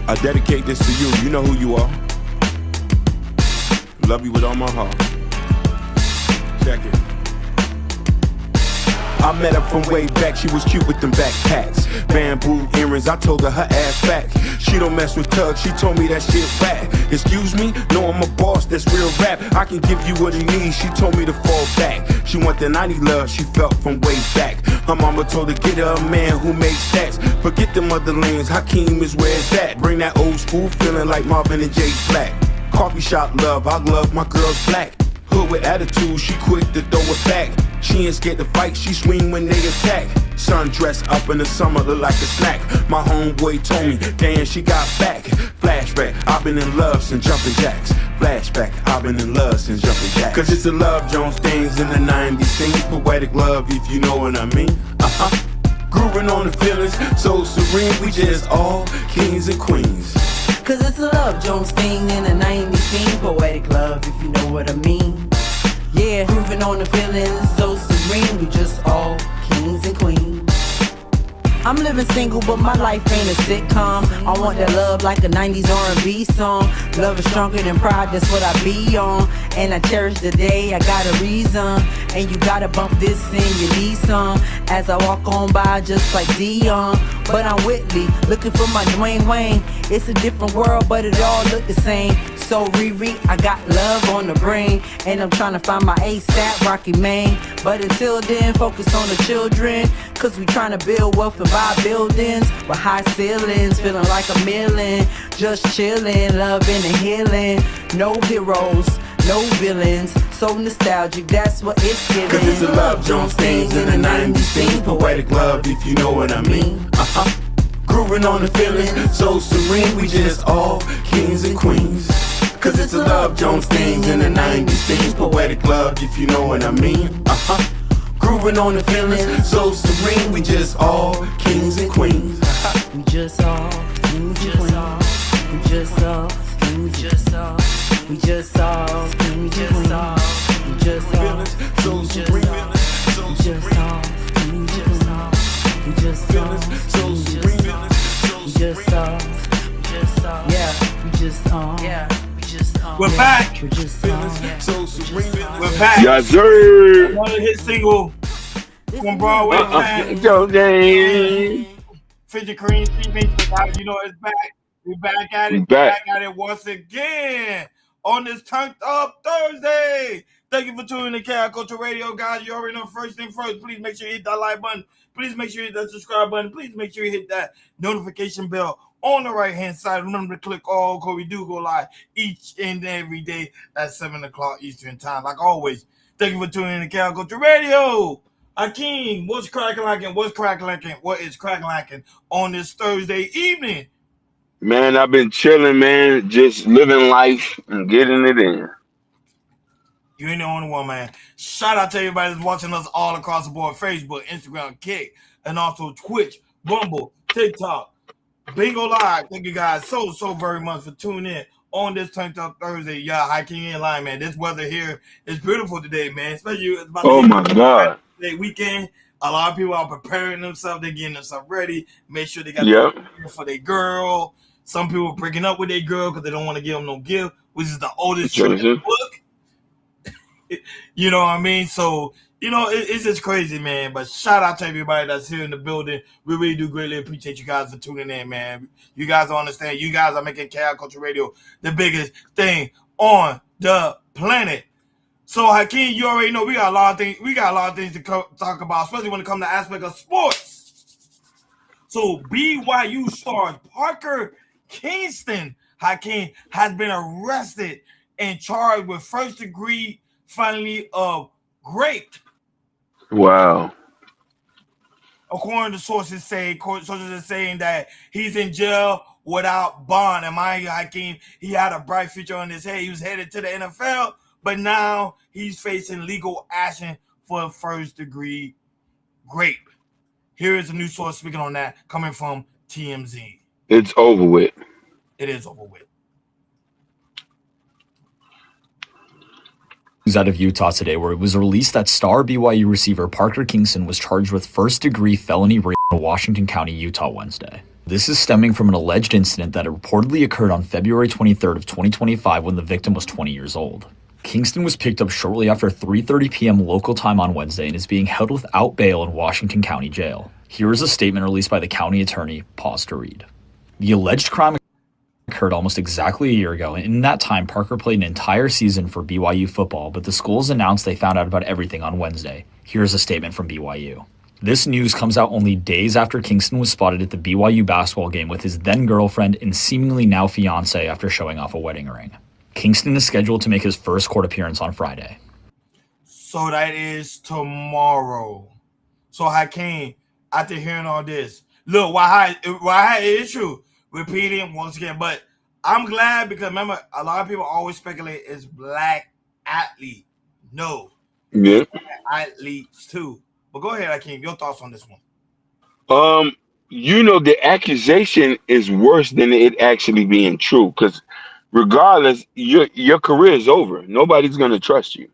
I dedicate this to you. You know who you are. Love you with all my heart. Check it. I met her from way back, she was cute with them backpacks. Bamboo earrings, I told her ass back. She don't mess with thugs, she told me that shit back. Excuse me? No, I'm a boss, that's real rap. I can give you what you need, she told me to fall back. She want the 90 love she felt from way back. Her mama told her get her a man who makes stats. Forget them other lanes, Hakeem is where it's at. Bring that old school feeling like Marvin and Jay Black. Coffee shop love, I love my girls black. Hood with attitude, she quick to throw it back. She ain't scared to fight, she swing when they attack. Sundress up in the summer, look like a snack. My homeboy told me, damn, she got back. Flashback, I've been in love since jumping jacks. Flashback, I've been in love since jumping jacks. Cause it's the Love Jones things in the 90s. Sings poetic love, if you know what I mean. Grooving on the feelings, so serene. We just all kings and queens. Cause it's a Love Jones thing in the 90s scene. Poetic love, if you know what I mean. Yeah, grooving on the feelings, so serene. We just all kings and queens. I'm living single, but my life ain't a sitcom. I want that love like a 90s R&B song. Love is stronger than pride, that's what I be on. And I cherish the day, I got a reason. And you gotta bump this in your knee some. As I walk on by just like Dion. But I'm Whitley, looking for my Dwayne Wayne. It's a different world, but it all look the same. So Riri, I got love on the brain. And I'm trying to find my ASAP Rocky Main. But until then, focus on the children. Cause we trying to build wealth and buy buildings with high ceilings, feeling like a million. Just chillin', loving and healing. No heroes, no villains. So nostalgic, that's what it's giving. Cause it's the Love Jones things in the 90s scene. Poetic love, if you know what I mean. Grooving on the feelings, so serene. We just all kings and queens. Cause it's the Love Jones things in the 90s scene. Poetic love, if you know what I mean. Grooving on the feelings, so serene. We just all kings and queens. We just all kings and queens. We just all kings. We just all. We just all kings and queens. We just all. So serene. We just all kings and queens. We just all. So serene. We just all. Yeah. We just all. Yeah. We're back. We're just all. So serene. We're back. Yes, sir. Another hit single from Broadway. Fidget Cream, you know it's back. We back at it. Back at it once again on this Turned Up Thursday. Thank you for tuning in to Chaos Culture Radio, guys. You already know first thing first. Please make sure you hit that like button. Please make sure you hit that subscribe button. Please make sure you hit that notification bell on the right-hand side. Remember to click all because we do go live each and every day at 7 o'clock Eastern Time. Like always, thank you for tuning in to Chaos Culture Radio. Akeem, what's cracking lacking? What's cracking lacking? What is cracking lacking on this Thursday evening? Man, I've been chilling, man. Just living life and getting it in. You ain't the only one, man. Shout out to everybody that's watching us all across the board. Facebook, Instagram, Kick, and also Twitch, Rumble, TikTok, Bingo Live. Thank you guys so very much for tuning in on this Turned Up Thursday. Yeah, hiking in line, man. This weather here is beautiful today, man. Especially it's about oh my God. Weekend. A lot of people are preparing themselves. They're getting themselves ready. Make sure they got the for their girl. Some people are breaking up with their girl because they don't want to give them no gift, which is the oldest trick in the book. You know what I mean? So, you know, it's just crazy, man. But shout out to everybody that's here in the building. We really do greatly appreciate you guys for tuning in, man. You guys don't understand. You guys are making Chaos Culture Radio the biggest thing on the planet. So, Hakeem, you already know we got a lot of things. We got a lot of things to talk about, especially when it comes to aspect of sports. So, BYU stars Parker Kingston, Hakeem, has been arrested and charged with first-degree felony of rape. Wow. According to sources are saying that he's in jail without bond. And mind you, Hakeem, he had a bright future on his head. He was headed to the NFL, but now he's facing legal action for first-degree rape. Here is a new source speaking on that, coming from TMZ. It's over with. It is over with. Out of Utah today, where it was released that star BYU receiver Parker Kingston was charged with first-degree felony rape in Washington County, Utah, Wednesday. This is stemming from an alleged incident that reportedly occurred on February 23rd of 2025 when the victim was 20 years old. Kingston was picked up shortly after 3:30 p.m. local time on Wednesday and is being held without bail in Washington County Jail. Here is a statement released by the county attorney. Pause to read. The alleged crime occurred almost exactly a year ago, and in that time, Parker played an entire season for BYU football, but the schools announced they found out about everything on Wednesday. Here's a statement from BYU. This news comes out only days after Kingston was spotted at the BYU basketball game with his then-girlfriend and seemingly now fiancé after showing off a wedding ring. Kingston is scheduled to make his first court appearance on Friday. So that is tomorrow. So Hakeem, after hearing all this, look, why it is true. Repeating once again, but I'm glad because remember, a lot of people always speculate it's black athlete. No. Yeah. Athletes too. But go ahead, Hakeem. Your thoughts on this one? The accusation is worse than it actually being true. Because regardless, your career is over. Nobody's gonna trust you.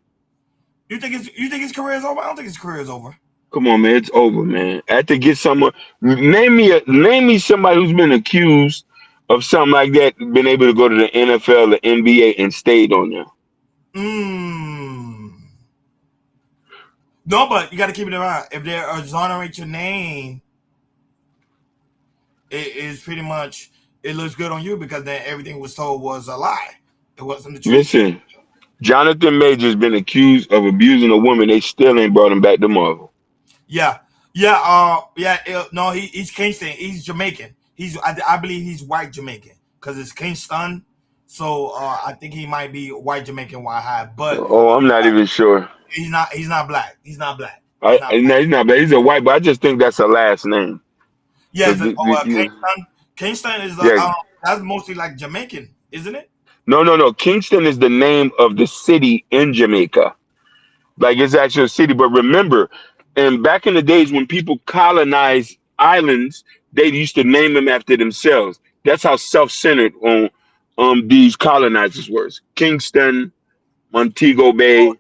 You think his career is over? I don't think his career is over. Come on, man, it's over, man. I have to get someone. Name me somebody who's been accused of something like that, been able to go to the NFL, the NBA, and stayed on there. No, but you got to keep it in mind. If they exonerate your name, it is pretty much, it looks good on you because then everything was told was a lie. It wasn't the truth. Listen, Jonathan Major's been accused of abusing a woman. They still ain't brought him back to Marvel. Yeah. No, he's Kingston. He's Jamaican. I believe he's white Jamaican because it's Kingston. So I think he might be white Jamaican, white high. But I'm not even sure. He's not black. He's not black. He's not black. He's a white, but I just think that's a last name. Yeah, Kingston. Kingston is that's mostly like Jamaican, isn't it? No. Kingston is the name of the city in Jamaica. Like it's actually a city. But remember, and back in the days when people colonized islands, they used to name them after themselves. That's how self-centered on these colonizers were. Kingston, Montego Bay.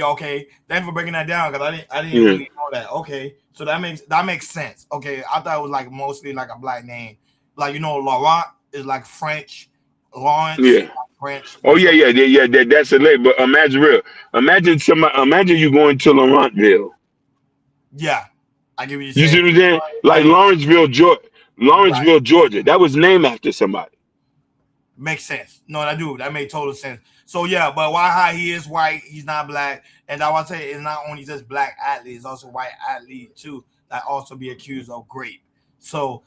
Okay, thanks for breaking that down because I didn't really know that. Okay, so that makes sense. Okay, I thought it was like mostly like a black name, like Laurent is like French, Lawrence, like French. Oh yeah. That's a label. But imagine you going to Laurentville. Yeah, I get what you're You saying. see what I'm saying? Like Lawrenceville, Georgia. That was named after somebody. Makes sense. No, that made total sense. So yeah, but why he is white, he's not black, and I want to say it's not only just black athlete, it's also white athlete too that also be accused of rape. So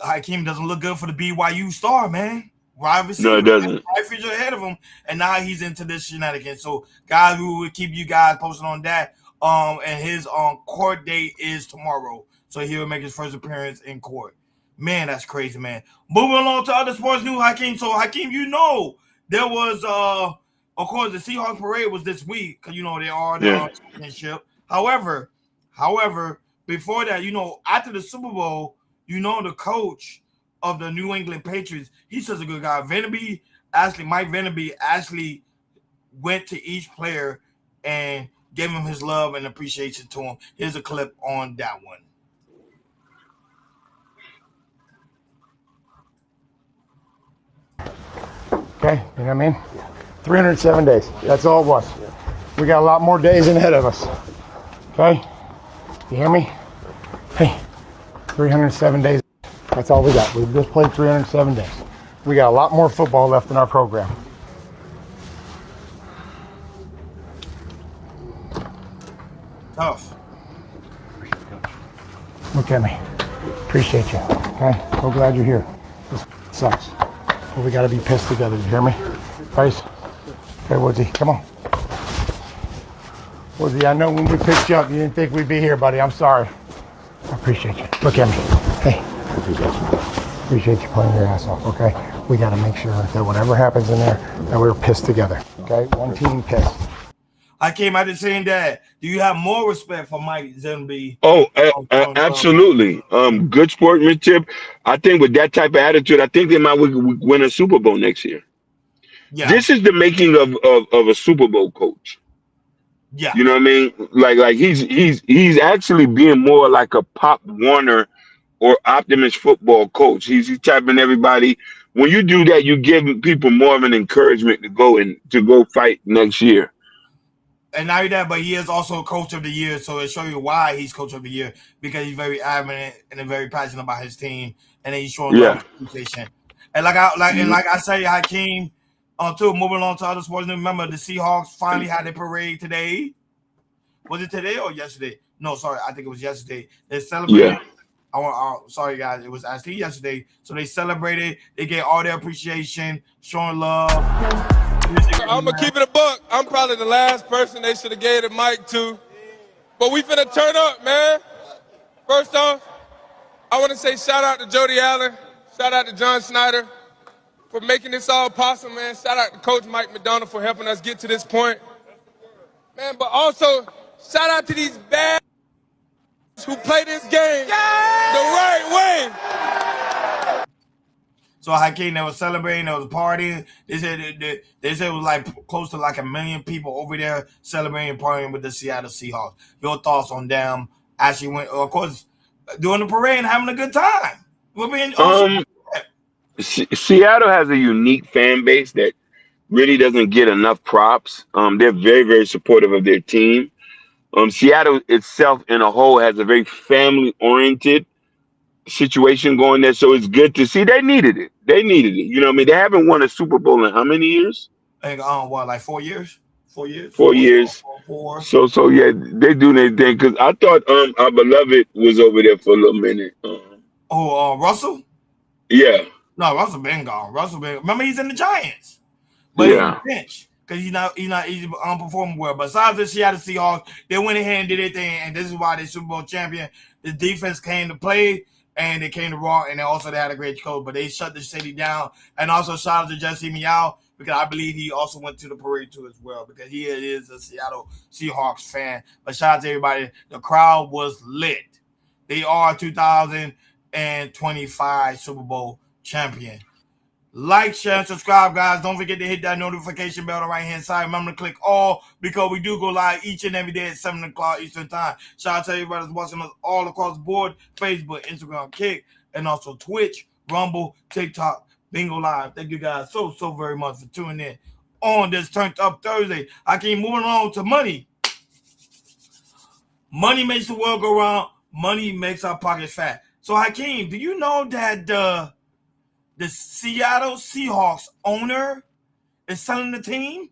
Hakeem doesn't look good for the BYU star, man. No, it doesn't. Right future ahead of him, and now he's into this shenanigans. So guys, we will keep you guys posted on that. And his court date is tomorrow, so he will make his first appearance in court. Man, that's crazy, man. Moving along to other sports news, Hakeem. So, Hakeem, there was, of course, the Seahawks parade was this week because, they are the championship. However, before that, after the Super Bowl, the coach of the New England Patriots, he's such a good guy. Mike Venable actually went to each player and gave him his love and appreciation to him. Here's a clip on that one. Okay, you know what I mean? 307 days. That's all it was. We got a lot more days ahead of us. Okay? You hear me? Hey, 307 days. That's all we got. We've just played 307 days. We got a lot more football left in our program. Tough. Look at me. Appreciate you. Okay? So glad you're here. This sucks. But we got to be pissed together. You hear me? Guys? Okay, Woodsy, come on. Woodsy, I know when we picked you up, you didn't think we'd be here, buddy. I'm sorry. I appreciate you. Look at me. Hey. Appreciate you playing your ass off, okay? We got to make sure that whatever happens in there, that we're pissed together, okay? One team pissed. I came out of saying that. Do you have more respect for Mike Venable? Oh, absolutely. Good sportsmanship. I think with that type of attitude, I think they might win a Super Bowl next year. Yeah. This is the making of a Super Bowl coach. Yeah. You know what I mean? Like he's actually being more like a Pop Warner or Optimus football coach. He's tapping everybody. When you do that, you give people more of an encouragement to go fight next year. And not only that, but he is also coach of the year, so it shows you why he's coach of the year, because he's very adamant and very passionate about his team, and then he's showing love and appreciation. And like I say, Hakeem, too, moving on to other sports. Remember, the Seahawks finally had their parade today. Was it today or yesterday? No, sorry, I think it was yesterday. They celebrated. Yeah. Sorry, guys, it was actually yesterday. So they celebrated. They gave all their appreciation, showing love. I'm gonna keep it a buck. I'm probably the last person they should have gave the mic to, but we finna turn up, man. First off, I want to say shout out to Jody Allen, shout out to John Snyder for making this all possible, man. Shout out to Coach Mike McDonald for helping us get to this point, man. But also shout out to these bad who play this game the right way. So Hakeem, they were celebrating, they was partying. They said it was like close to like 1 million people over there celebrating and partying with the Seattle Seahawks. Your thoughts on them actually went, of course, doing the parade and having a good time. Seattle has a unique fan base that really doesn't get enough props. They're very, very supportive of their team. Seattle itself in a whole has a very family-oriented situation going there, so it's good to see. They needed it. You know what I mean? They haven't won a Super Bowl in how many years? I think, like 4 years? 4 years? 4 years. Four. So yeah, they do their thing. Because I thought our beloved was over there for a little minute. Russell? Yeah. No, Russell been gone. Remember, he's in the Giants. But he's on the bench. Because he's not performing well. Besides the Seattle Seahawks, they went ahead and did their thing, and this is why they're Super Bowl champion. The defense came to play, and they came to raw, and they had a great coach, but they shut the city down. And also shout out to Jesse Meow, because I believe he also went to the parade too as well, because he is a Seattle Seahawks fan. But shout out to everybody. The crowd was lit. They are 2025 Super Bowl champion. Like, share, and subscribe, guys. Don't forget to hit that notification bell on the right-hand side. Remember to click all, because we do go live each and every day at 7 o'clock Eastern Time. Shout out to everybody that's watching us all across the board. Facebook, Instagram, Kick, and also Twitch, Rumble, TikTok, Bingo Live. Thank you guys so very much for tuning in on this Turned Up Thursday. I keep moving on to money. Money makes the world go round. Money makes our pockets fat. So, Hakeem, do you know that the Seattle Seahawks owner is selling the team?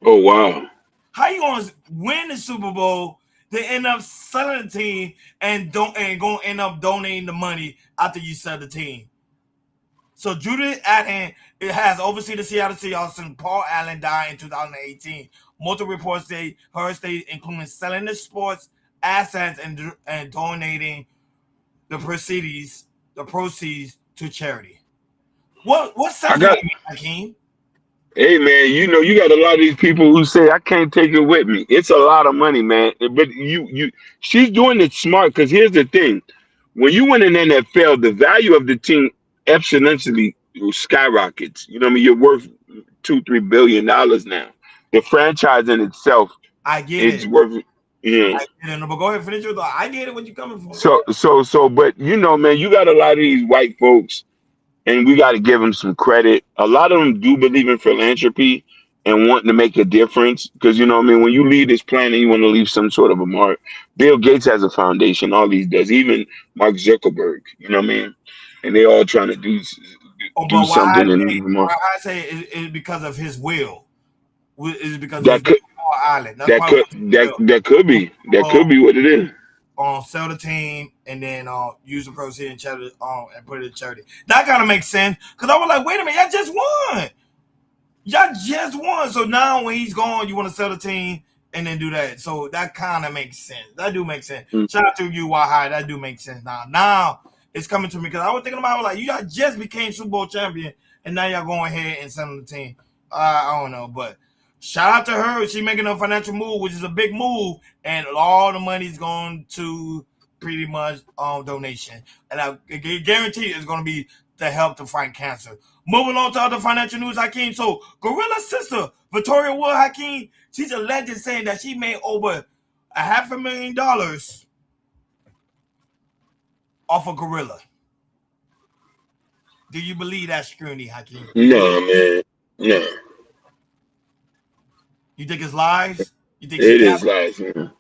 Oh, wow. How you going to win the Super Bowl to end up selling the team and going to end up donating the money after you sell the team? So Judith Athen has overseen the Seattle Seahawks since Paul Allen died in 2018. Multiple reports say her estate including selling the sports assets and donating the proceeds to charity. What's that, Hakeem? Hey man, you got a lot of these people who say I can't take it with me. It's a lot of money, man. But she's doing it smart, because here's the thing: when you win an NFL, the value of the team exponentially skyrockets. You know what I mean? You're worth $2-3 billion now. The franchise in itself, I get it's it. worth. Yeah. I get it. But go ahead, finish your thought. I get it. What you coming from? So, but man, you got a lot of these white folks, and we got to give them some credit. A lot of them do believe in philanthropy and wanting to make a difference, because when you leave this planet, you want to leave some sort of a mark. Bill Gates has a foundation. All these does. Even Mark Zuckerberg. You know what I mean? And they all trying to do something and leave a mark. I say it's because of his will. Is because that could island. That could be what it is. Sell the team and then use the proceeds and charity and put it in charity. That kind of makes sense, because I was like, wait a minute, y'all just won. So now when he's gone, you want to sell the team and then do that. So that kind of makes sense. That do make sense. Shout out to you, Wahai. That do make sense now. Now it's coming to me, because I was thinking about you all just became Super Bowl champion and now y'all going ahead and selling the team. I don't know, but shout out to her. She's making a financial move, which is a big move, and all the money's going to pretty much donation. And I guarantee it's going to be to help to fight cancer. Moving on to other financial news, Hakeem. So, Gorilla's sister, Victoria Wood, Hakeem, she's alleged saying that she made over $500,000 off a gorilla. Do you believe that's scrutiny, Hakeem? No, man. No. You think it's lies? You think It is lies, man.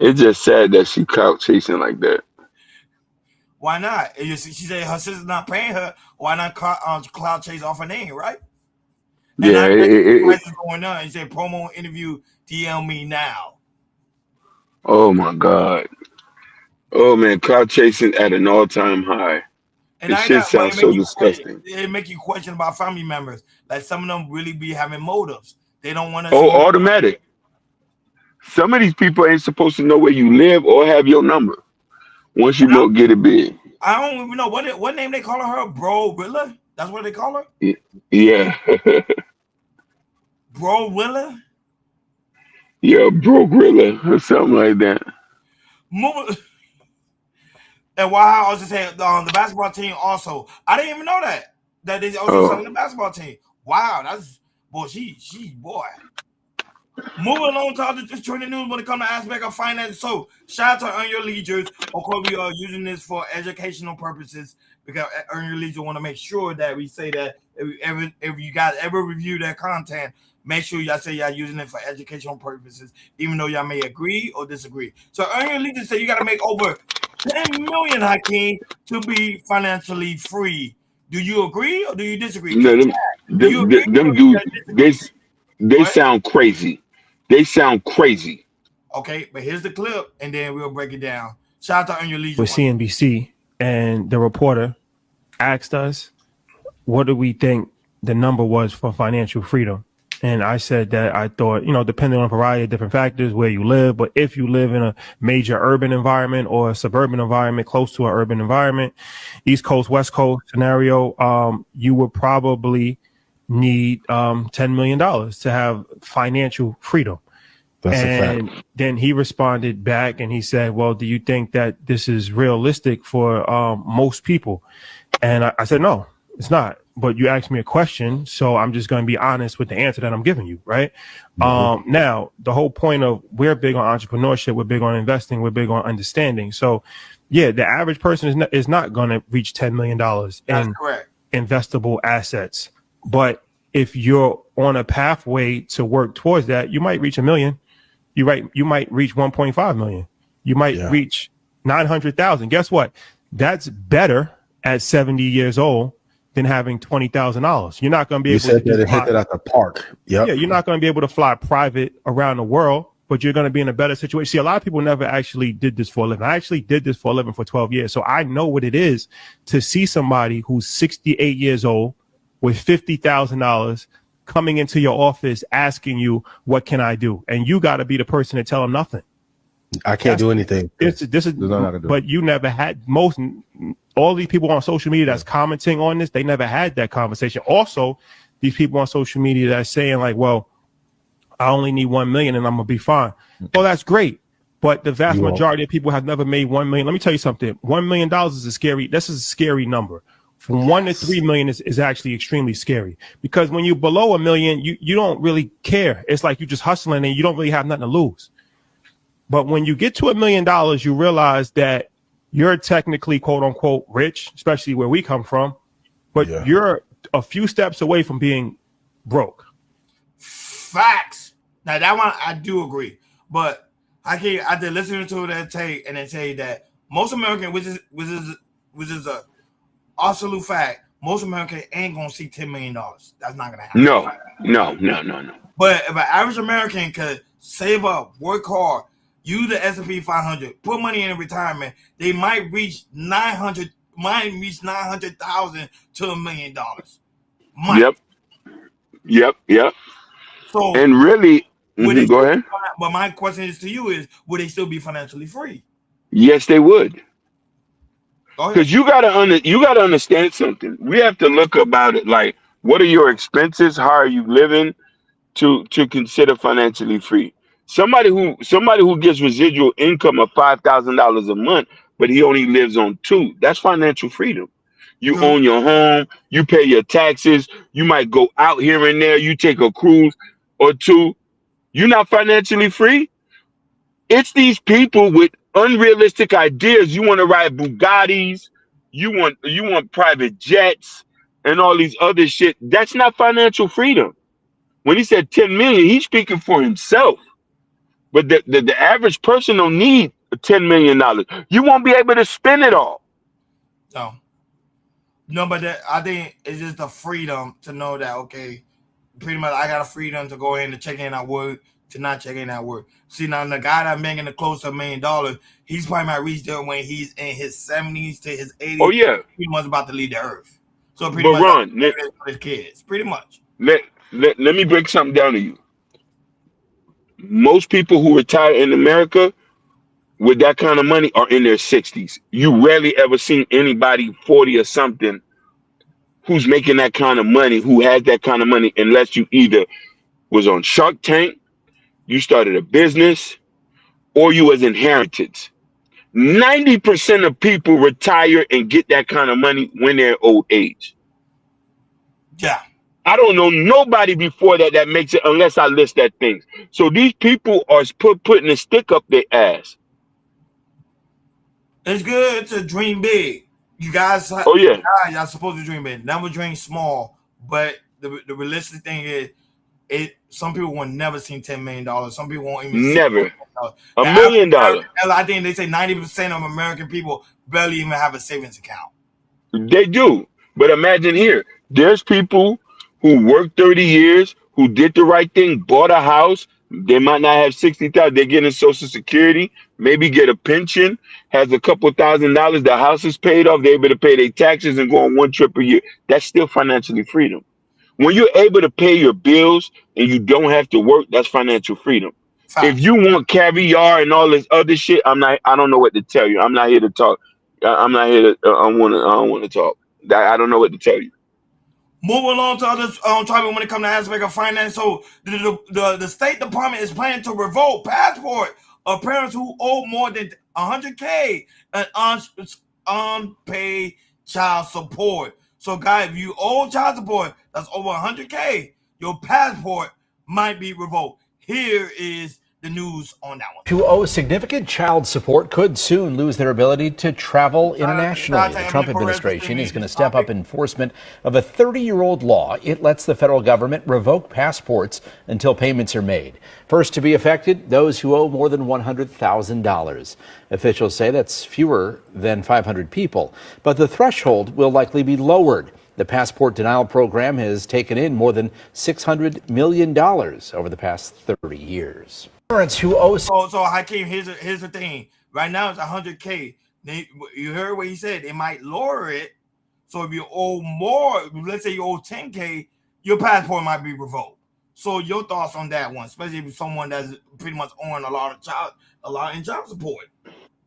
It's just sad that she clout chasing like that. Why not? She said her sister's not paying her. Why not cloud chase off her name, right? And Yeah, prices going on. He said promo interview, DM me now. Oh my God. Oh man, cloud chasing at an all-time high. And it shit sounds so disgusting. It make you question about family members. Like some of them really be having motives. They don't want to. Oh, automatic. Some of these people ain't supposed to know where you live or have your number. Once you don't get it big. I don't even know what name they call her. Bro Willa? That's what they call her? Yeah. Bro Willa? Yeah, Bro Grilla or something like that. And why I also say the basketball team also. I didn't even know that they also selling the basketball team. Wow, that's boy. She boy. Moving along to other trending news when it comes to aspect of finance. So shout out to Earn Your Leisure. Of course, we are using this for educational purposes because Earn Your Leisure want to make sure that we say that if you guys ever review their content, make sure y'all say y'all using it for educational purposes, even though y'all may agree or disagree. So Earn Your Leisure say you got to make over 10 million, Hakeem, to be financially free. Do you agree or do you disagree? No, them dudes, they sound crazy. They sound crazy. Okay, but here's the clip, and then we'll break it down. Shout out to Earn Your Leisure. With CNBC, and the reporter asked us, what do we think the number was for financial freedom? And I said that I thought, depending on a variety of different factors, where you live, but if you live in a major urban environment or a suburban environment close to an urban environment, East Coast, West Coast scenario, you would probably need $10 million to have financial freedom. That's and a fact. Then he responded back and he said, well, do you think that this is realistic for most people? And I said, no, it's not. But you asked me a question, so I'm just going to be honest with the answer that I'm giving you, right? Mm-hmm. Now, the whole point of we're big on entrepreneurship, we're big on investing, we're big on understanding. So, yeah, the average person is not going to reach $10 million in investable assets. But if you're on a pathway to work towards that, you might reach $1 million. You might reach 1.5 million. You might reach 900,000. Guess what? That's better at 70 years old than having $20,000. You're not going to be able to hit that at the park. Yep. Yeah, you're not going to be able to fly private around the world, but you're going to be in a better situation. See, a lot of people never actually did this for a living. I actually did this for a living for 12 years. So I know what it is to see somebody who's 68 years old with $50,000 coming into your office asking you, what can I do? And you got to be the person to tell them nothing. I can't do anything. But you never had all these people on social media that's commenting on this, they never had that conversation. Also, these people on social media that's saying like, well, I only need 1 million and I'm gonna be fine. Well, that's great. But the vast majority of people have never made 1 million. Let me tell you something. $1 million is a scary number. From 1 to 3 million is actually extremely scary, because when you're below 1 million, you don't really care. It's like you're just hustling and you don't really have nothing to lose. But when you get to $1 million, you realize that you're technically, quote unquote, rich, especially where we come from, but you're a few steps away from being broke. Facts. Now that one I do agree, but I did listen to that tape and then say that most American, which is a absolute fact, most Americans ain't gonna see $10 million. That's not gonna happen. No. But if an average American could save up, work hard, use the S&P 500, put money in retirement, they might reach 900,000 to $1 million. Yep. So, and really, go ahead. But my question is to you is, would they still be financially free? Yes, they would. Because you gotta understand something. We have to look about it like, what are your expenses? How are you living to consider financially free? Somebody who gets residual income of $5,000 a month, but he only lives on $2,000. That's financial freedom. You own your home. You pay your taxes. You might go out here and there. You take a cruise or two. You're not financially free. It's these people with unrealistic ideas. You want to ride Bugattis, you want private jets and all these other shit. That's not financial freedom. When he said 10 million, he's speaking for himself. But the average person don't need $10 million. You won't be able to spend it all. No, but I think it's just the freedom to know that, okay, pretty much I got a freedom to go in and check in at work, to not check in at work. See, now the guy that's making close to $1 million, he's probably might reach there when he's in his 70s to his 80s. Oh, yeah. Pretty much about to leave the earth. So pretty much Ron, for his kids, pretty much. Let me break something down to you. Most people who retire in America with that kind of money are in their 60s. You rarely ever seen anybody 40 or something who's making that kind of money, who has that kind of money, unless you either was on Shark Tank, you started a business, or you was inheritance. 90% of people retire and get that kind of money when they're old age. Yeah. I don't know nobody before that makes it unless I list that things. So these people are putting a stick up their ass. It's good to dream big. You guys, y'all supposed to dream big. Never dream small. But the realistic thing is, some people will never see $10 million. Some people won't even never see $1 million. I think they say 90% of American people barely even have a savings account. They do. But imagine here, there's people who worked 30 years, who did the right thing, bought a house. They might not have $60,000. They're getting Social Security, maybe get a pension, has a couple $1,000. The house is paid off. They're able to pay their taxes and go on one trip a year. That's still financially freedom. When you're able to pay your bills and you don't have to work, that's financial freedom. If you want caviar and all this other shit, I don't know what to tell you. I'm not here to talk. I'm not here to. I don't want to talk. I don't know what to tell you. Moving along to other topic when it comes to aspect of finance. So the State Department is planning to revoke passport of parents who owe more than $100K in unpaid child support. So, guys, if you owe child support that's over $100K, your passport might be revoked. Here is the news on that one. Who owe significant child support could soon lose their ability to travel internationally. The Trump administration is going to step up enforcement of a 30-year-old law. It lets the federal government revoke passports until payments are made. First to be affected, those who owe more than $100,000. Officials say that's fewer than 500 people, but the threshold will likely be lowered. The passport denial program has taken in more than $600 million over the past 30 years. Parents who owe. So Hakeem, here's the thing. Right now it's $100K. You heard what he said. They might lower it. So if you owe more, let's say you owe $10K, your passport might be revoked. So your thoughts on that one, especially if someone that's pretty much owing a lot in child support.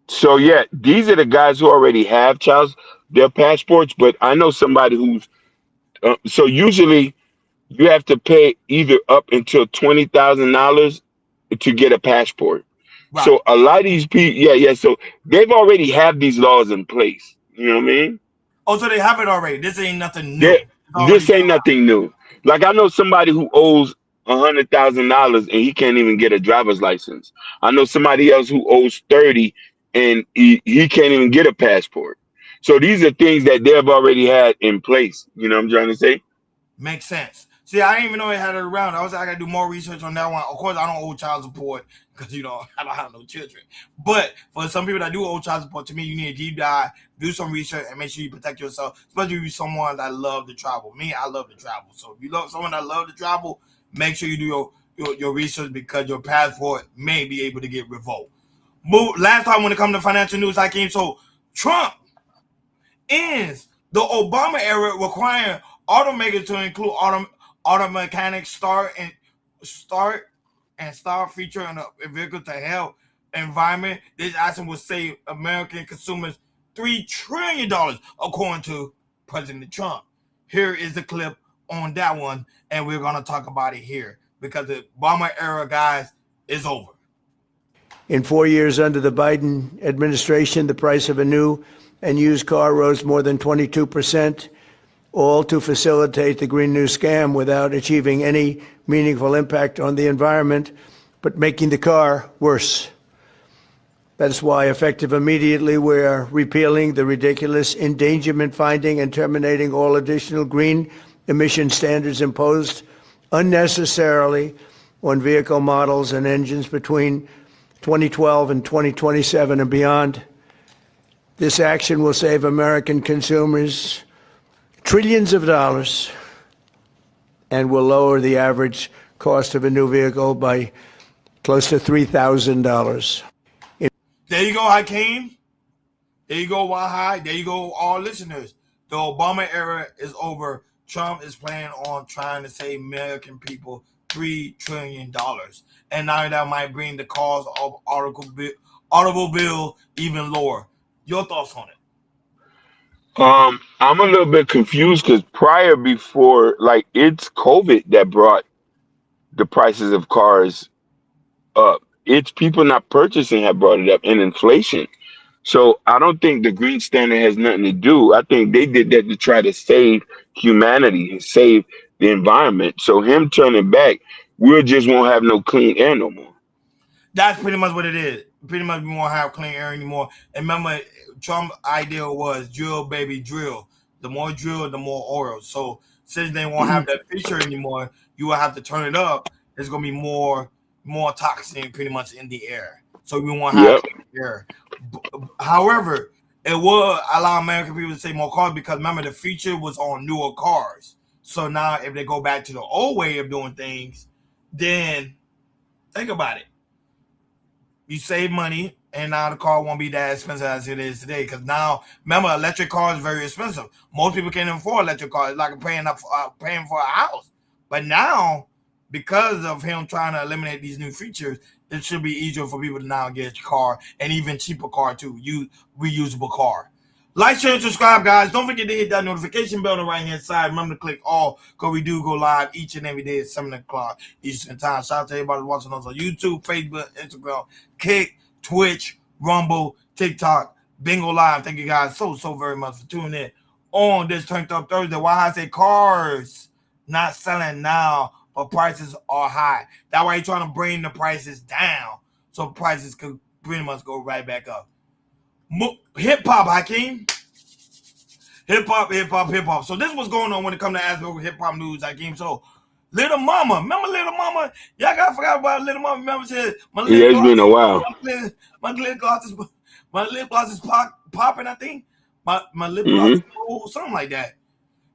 So yeah, these are the guys who already have their passports. But I know somebody who's so usually you have to pay either up until $20,000 to get a passport. Right. So a lot of these people, so they've already have these laws in place. You know what I mean? Oh, so they have it already. This ain't nothing new. This ain't nothing new. Like I know somebody who owes $100,000 and he can't even get a driver's license. I know somebody else who owes 30 and he can't even get a passport. So these are things that they've already had in place. You know what I'm trying to say? Makes sense. See, I didn't even know they had it around. I got to do more research on that one. Of course, I don't owe child support because, I don't have no children. But for some people that do owe child support, to me, you need to deep dive, do some research, and make sure you protect yourself, especially if you're someone that love to travel. Me, I love to travel. So if you love someone that love to travel, make sure you do your research because your passport may be able to get revoked. Last time when it comes to financial news, so Trump ends the Obama era requiring automakers to include auto mechanics start feature in a vehicle to help environment. This action will save American consumers $3 trillion, according to President Trump. Here is the clip on that one, and we're going to talk about it here because the Obama era, guys, is over. In 4 years under the Biden administration, the price of a new and used car rose more than 22%. All to facilitate the Green New Scam without achieving any meaningful impact on the environment, but making the car worse. That's why, effective immediately, we're repealing the ridiculous endangerment finding and terminating all additional green emission standards imposed unnecessarily on vehicle models and engines between 2012 and 2027 and beyond. This action will save American consumers trillions of dollars and will lower the average cost of a new vehicle by close to $3,000. There you go, Hakeem. There you go, Wahai. There you go, all listeners. The Obama era is over. Trump is planning on trying to save American people $3 trillion. And now that might bring the cost of automobile even lower. Your thoughts on it? I'm a little bit confused because before, like, it's COVID that brought the prices of cars up. It's people not purchasing have brought it up, and inflation. So I don't think the green standard has nothing to do. I think they did that to try to save humanity and save the environment. So him turning back, we just won't have no clean air no more. That's pretty much what it is. Pretty much we won't have clean air anymore. And remember, Trump's idea was drill, baby, drill. The more drill, the more oil. So since they won't have that feature anymore, you will have to turn it up. There's going to be more toxin pretty much in the air. So we won't have clean air. However, it will allow American people to save more cars because remember, the feature was on newer cars. So now if they go back to the old way of doing things, then think about it. You save money, and now the car won't be that expensive as it is today. Because now, remember, electric cars are very expensive. Most people can't afford electric cars. It's like paying for a house. But now, because of him trying to eliminate these new features, it should be easier for people to now get a car, and even cheaper car too, reusable car. Like, share, and subscribe, guys. Don't forget to hit that notification bell on the right-hand side. Remember to click all, because we do go live each and every day at 7 o'clock Eastern Time. Shout out to everybody watching us on YouTube, Facebook, Instagram, Kick, Twitch, Rumble, TikTok, Bingo Live. Thank you guys so very much for tuning in on this Turned Up Thursday. Why I say cars not selling now, but prices are high. That's why he's trying to bring the prices down so prices could pretty much go right back up. Hip-hop, Hakeem. Hip-hop. So this is what's going on when it comes to Asbury hip-hop news, Hakeem. So Little Mama. Remember Little Mama? Y'all got forgot about Little Mama. Remember she said, it's been a while. My lip gloss is popping, I think. My lip gloss is cool, something like that.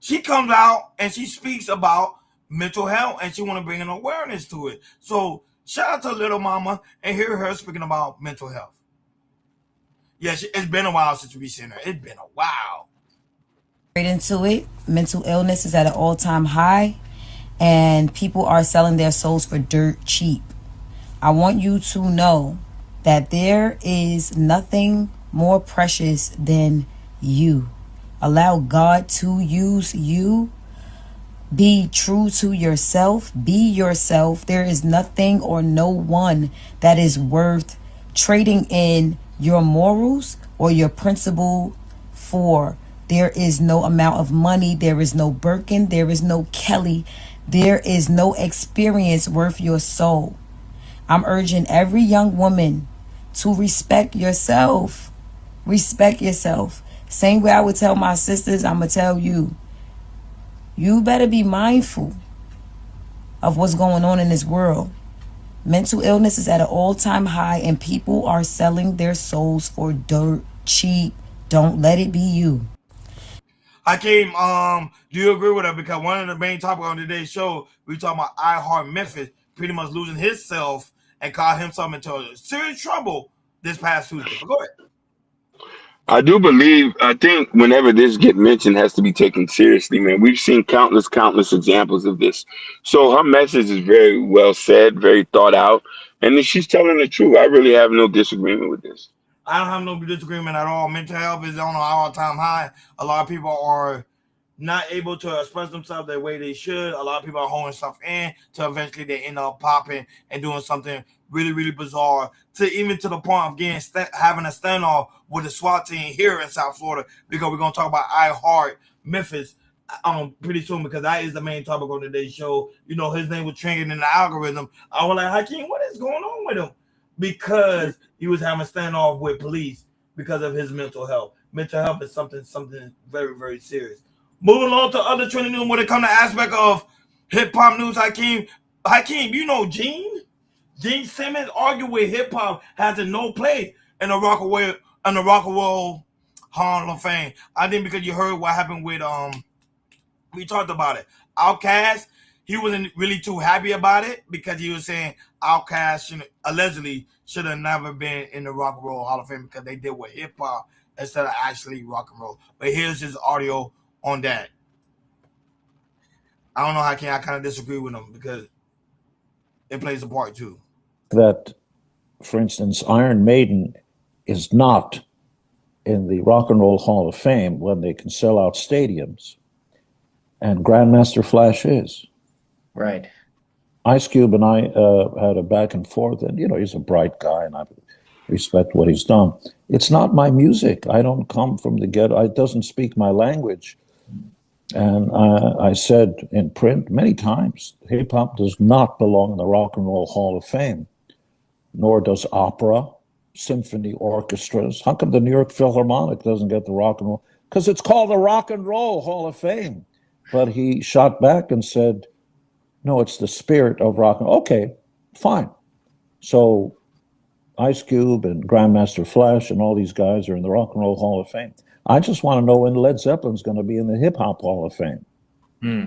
She comes out and she speaks about mental health and she want to bring an awareness to it. So shout out to Little Mama and hear her speaking about mental health. Yeah, it's been a while since we've seen her. It's been a while. Right into it. Mental illness is at an all-time high, and people are selling their souls for dirt cheap. I want you to know that there is nothing more precious than you. Allow God to use you. Be true to yourself. Be yourself. There is nothing or no one that is worth trading in your morals or your principle for. There is no amount of money. There is no Birkin. There is no Kelly. There is no experience worth your soul. I'm urging every young woman to respect yourself. Respect yourself. Same way I would tell my sisters, I'm going to tell you. You better be mindful of what's going on in this world. Mental illness is at an all-time high, and people are selling their souls for dirt cheap. Don't let it be you. Hakeem, do you agree with her? Because one of the main topics on today's show, we talking about iHeartMemphis pretty much losing himself and caught himself into serious trouble this past Tuesday. But go ahead. I think whenever this gets mentioned, it has to be taken seriously, man. We've seen countless examples of this. So her message is very well said, very thought out, and she's telling the truth. I really have no disagreement with this. I don't have no disagreement at all. Mental health is on an all-time high. A lot of people are not able to express themselves the way they should. A lot of people are holding stuff in to eventually they end up popping and doing something really bizarre, to the point of having a standoff with the SWAT team here in South Florida, because we're going to talk about iHeartMemphis pretty soon, because that is the main topic on today's show. You know, his name was trending in the algorithm. I was like, Hakeem, what is going on with him? because he was having a standoff with police because of his mental health. Mental health is something very, very serious. Moving on to other trending news when it comes to aspect of hip hop news, Hakeem, you know Gene Simmons argued with hip hop has a no play in the Rock and Roll Hall of Fame. I think because you heard what happened with we talked about it. Outkast, he wasn't really too happy about it because he was saying Outkast allegedly should have never been in the Rock and Roll Hall of Fame because they did with hip hop instead of actually rock and roll. But here's his audio on that. I don't know how I kind of disagree with him because it plays a part too. That, for instance, Iron Maiden is not in the Rock and Roll Hall of Fame when they can sell out stadiums, and Grandmaster Flash is. Right. Ice Cube and I had a back and forth, and he's a bright guy, and I respect what he's done. It's not my music. I don't come from the ghetto. It doesn't speak my language. And I said in print many times, hip hop does not belong in the Rock and Roll Hall of Fame, nor does opera, symphony orchestras. How come the New York Philharmonic doesn't get the Rock and Roll? Because it's called the Rock and Roll Hall of Fame. But he shot back and said, no, it's the spirit of rock and roll. Okay, fine. So Ice Cube and Grandmaster Flash and all these guys are in the Rock and Roll Hall of Fame. I just want to know when Led Zeppelin's going to be in the Hip Hop Hall of Fame.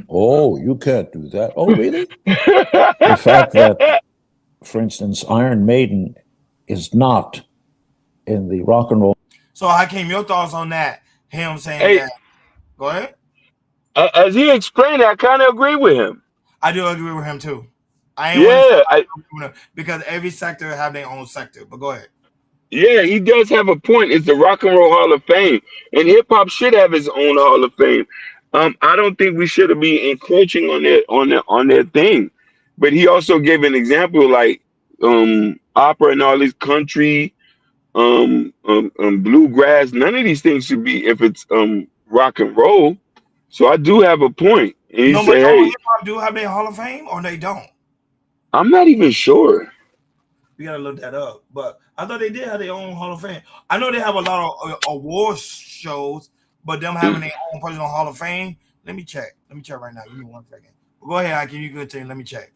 Oh, you can't do that. Oh, really? The fact that, for instance, Iron Maiden is not in the Rock and Roll. So, Hakeem, your thoughts on that? Him saying that. Go ahead. As he explained it, I kind of agree with him. I do agree with him too. Because every sector have their own sector. But go ahead. Yeah, he does have a point. It's the Rock and Roll Hall of Fame, and hip hop should have its own Hall of Fame. I don't think we should be encroaching on their thing. But he also gave an example like opera and all these country, bluegrass. None of these things should be if it's rock and roll. So I do have a point. And no, but hip hop do have their Hall of Fame, or they don't? I'm not even sure. We gotta look that up. But I thought they did have their own Hall of Fame. I know they have a lot of award shows, but them having their own personal Hall of Fame. Let me check. Let me check right now. Give me 1 second. Go ahead, I can you good thing. Let me check.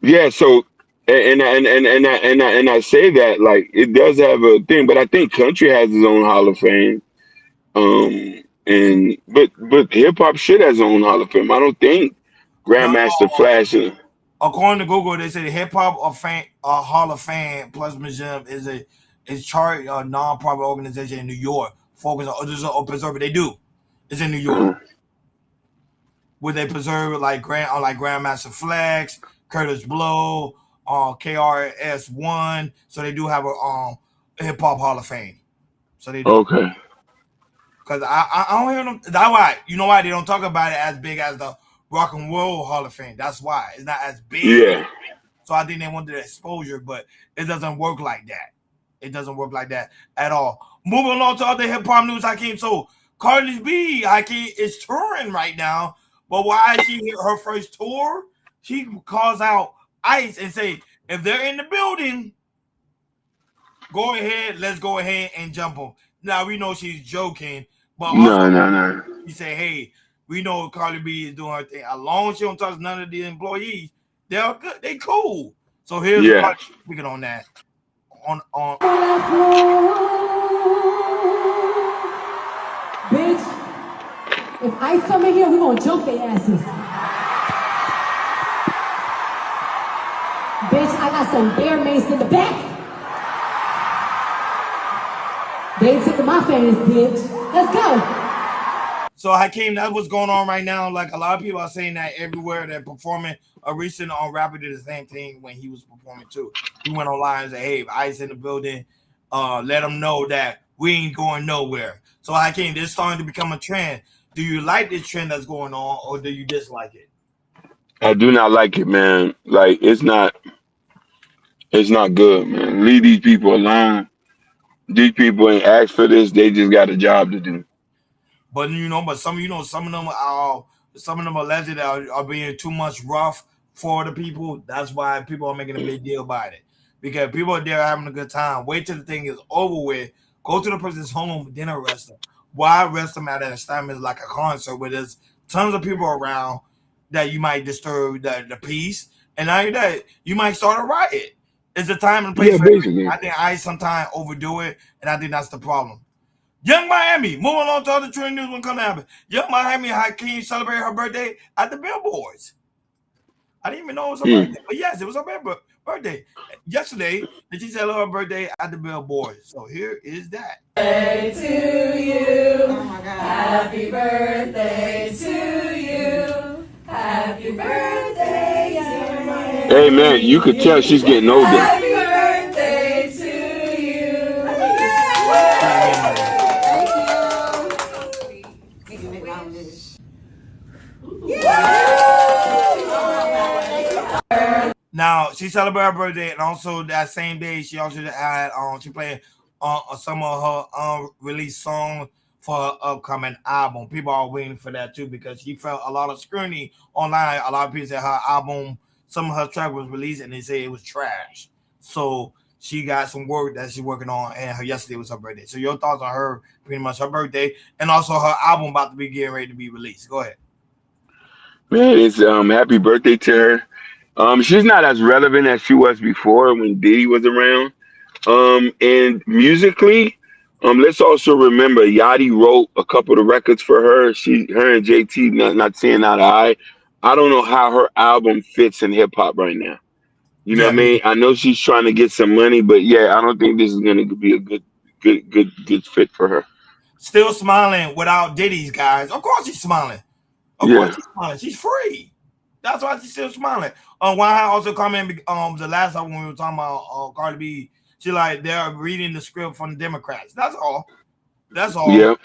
Yeah. So and I say that like it does have a thing, but I think country has its own Hall of Fame. But hip hop should have its own Hall of Fame. I don't think Grandmaster Flash. According to Google, they say the Hip Hop Hall of Fame plus Museum is charged a non-profit organization in New York focused on preserving. They do. It's in New York. Where they preserve like Grandmaster Flex, Curtis Blow, KRS-One. So they do have a Hip Hop Hall of Fame. So they do. Okay. Because I don't hear them. That's why. You know why they don't talk about it as big as the Rock and Roll Hall of Fame. That's why it's not as big. Yeah. So I think they wanted the exposure, but it doesn't work like that. It doesn't work like that at all. Moving on to other hip hop news, Hakeem. So Cardi B, Hakeem, is touring right now. But why she hit her first tour, she calls out ICE and say, if they're in the building, go ahead. Let's go ahead and jump them. Now we know she's joking, but no. She say, hey. We know Cardi B is doing her thing. As long as she don't touch none of the employees, they're good. They cool. So here's speaking on that. Bitch, if ICE come in here, we're gonna jump their asses. Bitch, I got some bear mace in the back. They ain't taking my fans, bitch. Let's go. So Hakeem, that's what's going on right now. Like a lot of people are saying that everywhere they're performing. A recent on rapper did the same thing when he was performing too. He went online and said, hey, if ICE in the building, let them know that we ain't going nowhere. So Hakeem, this is starting to become a trend. Do you like this trend that's going on, or do you dislike it? I do not like it, man. Like it's not good, man. Leave these people alone. These people ain't asked for this. They just got a job to do. But some of them alleged are being too much rough for the people. That's why people are making a big deal about it. because people are there having a good time. Wait till the thing is over with. Go to the person's home, then arrest them. Why arrest them at an establishment like a concert where there's tons of people around that you might disturb the peace, and not that you might start a riot. It's a time and place for everything. I think I sometimes overdo it, and I think that's the problem. Young Miami, moving on to other trending news when come to happen. Young Miami Hakeem celebrated her birthday at the Billboards. I didn't even know it was her birthday, but yes, it was her birthday yesterday. And she celebrated her birthday at the Billboards. So here is that. Birthday to you. Oh my God. Happy birthday to you. Happy birthday, young Miami. Hey man, you could tell she's getting older. Happy birthday to you. Now she celebrated her birthday, and also that same day she also had she played some of her unreleased songs for her upcoming album. People are waiting for that too because she felt a lot of scrutiny online. A lot of people said her album, some of her track was released, and they say it was trash. So she got some work that she's working on, and yesterday was her birthday. So your thoughts on her, pretty much her birthday, and also her album about to be getting ready to be released. Go ahead. Man, it's happy birthday to her. She's not as relevant as she was before when Diddy was around. And musically, let's also remember Yachty wrote a couple of records for her. Her and JT not seeing eye to eye. I don't know how her album fits in hip hop right now. You know what I mean? I know she's trying to get some money, but yeah, I don't think this is going to be a good fit for her. Still smiling without Diddy's, guys. Of course she's smiling. Of course she's smiling. She's free. That's why she's still smiling. Why I also comment the last time when we were talking about Cardi B, she like they're reading the script from the Democrats. That's all. That's all. Yeah.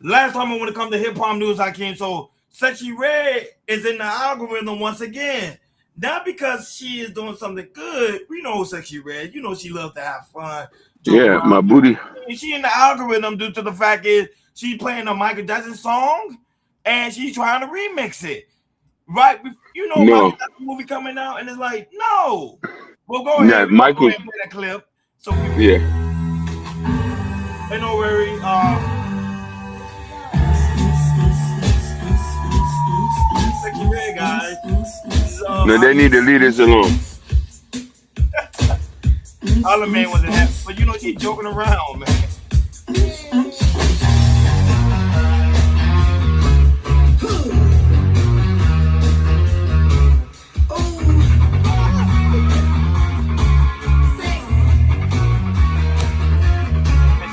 Last time when it comes to hip hop news, I came. So Sexy Red is in the algorithm once again. Not because she is doing something good. We know Sexy Red. You know she loves to have fun. Yeah, my booty. She in the algorithm due to the fact is she's playing a Michael Jackson song and she's trying to remix it. Right? You know, Michael Jackson movie coming out, and it's like, no. Well, go ahead. Yeah, Michael. Go ahead and play that clip. So yeah. Ain't no worry. Sexy Red, guys. No, they need to leave this alone. Other man was in that, but you know she's joking around, man.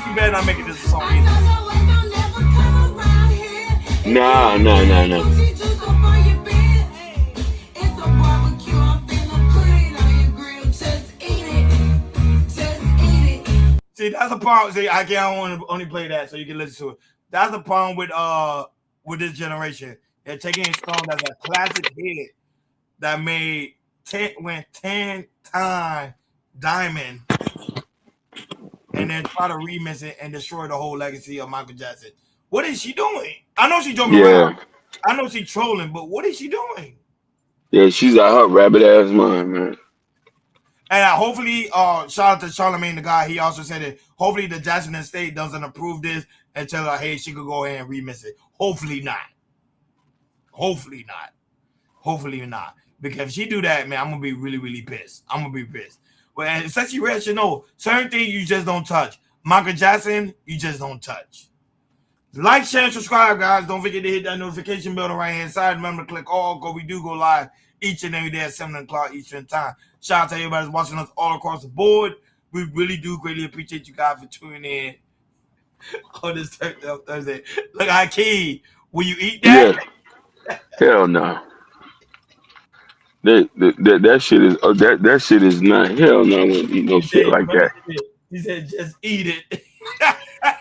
You better not make it this a song either. No. See, that's a problem. See, I can't only play that so you can listen to it. That's the problem with this generation. They're taking a song that's a classic hit that went 10 times diamond, and then try to remix it and destroy the whole legacy of Michael Jackson. What is she doing? I know she's joking around. I know she's trolling, but what is she doing? Yeah, she's out her rabbit ass mind, man. And hopefully, shout out to Charlamagne the guy. He also said that hopefully the Jackson Estate doesn't approve this and tell her, hey, she could go ahead and remix it. Hopefully not. Hopefully not. Hopefully not. Because if she do that, man, I'm gonna be really, really pissed. I'm gonna be pissed. But Sexy Red should know certain things you just don't touch. Michael Jackson, you just don't touch. Like, share, and subscribe, guys. Don't forget to hit that notification bell on the right hand side. Remember to click all because we do go live each and every day at 7 o'clock Eastern time. Shout out to everybody that's watching us all across the board. We really do greatly appreciate you guys for tuning in on this Thursday. Look, Hakeem, will you eat that? Yeah. Hell no. That shit is that shit is not. Hell no, I won't eat no shit like that. He said, just eat it.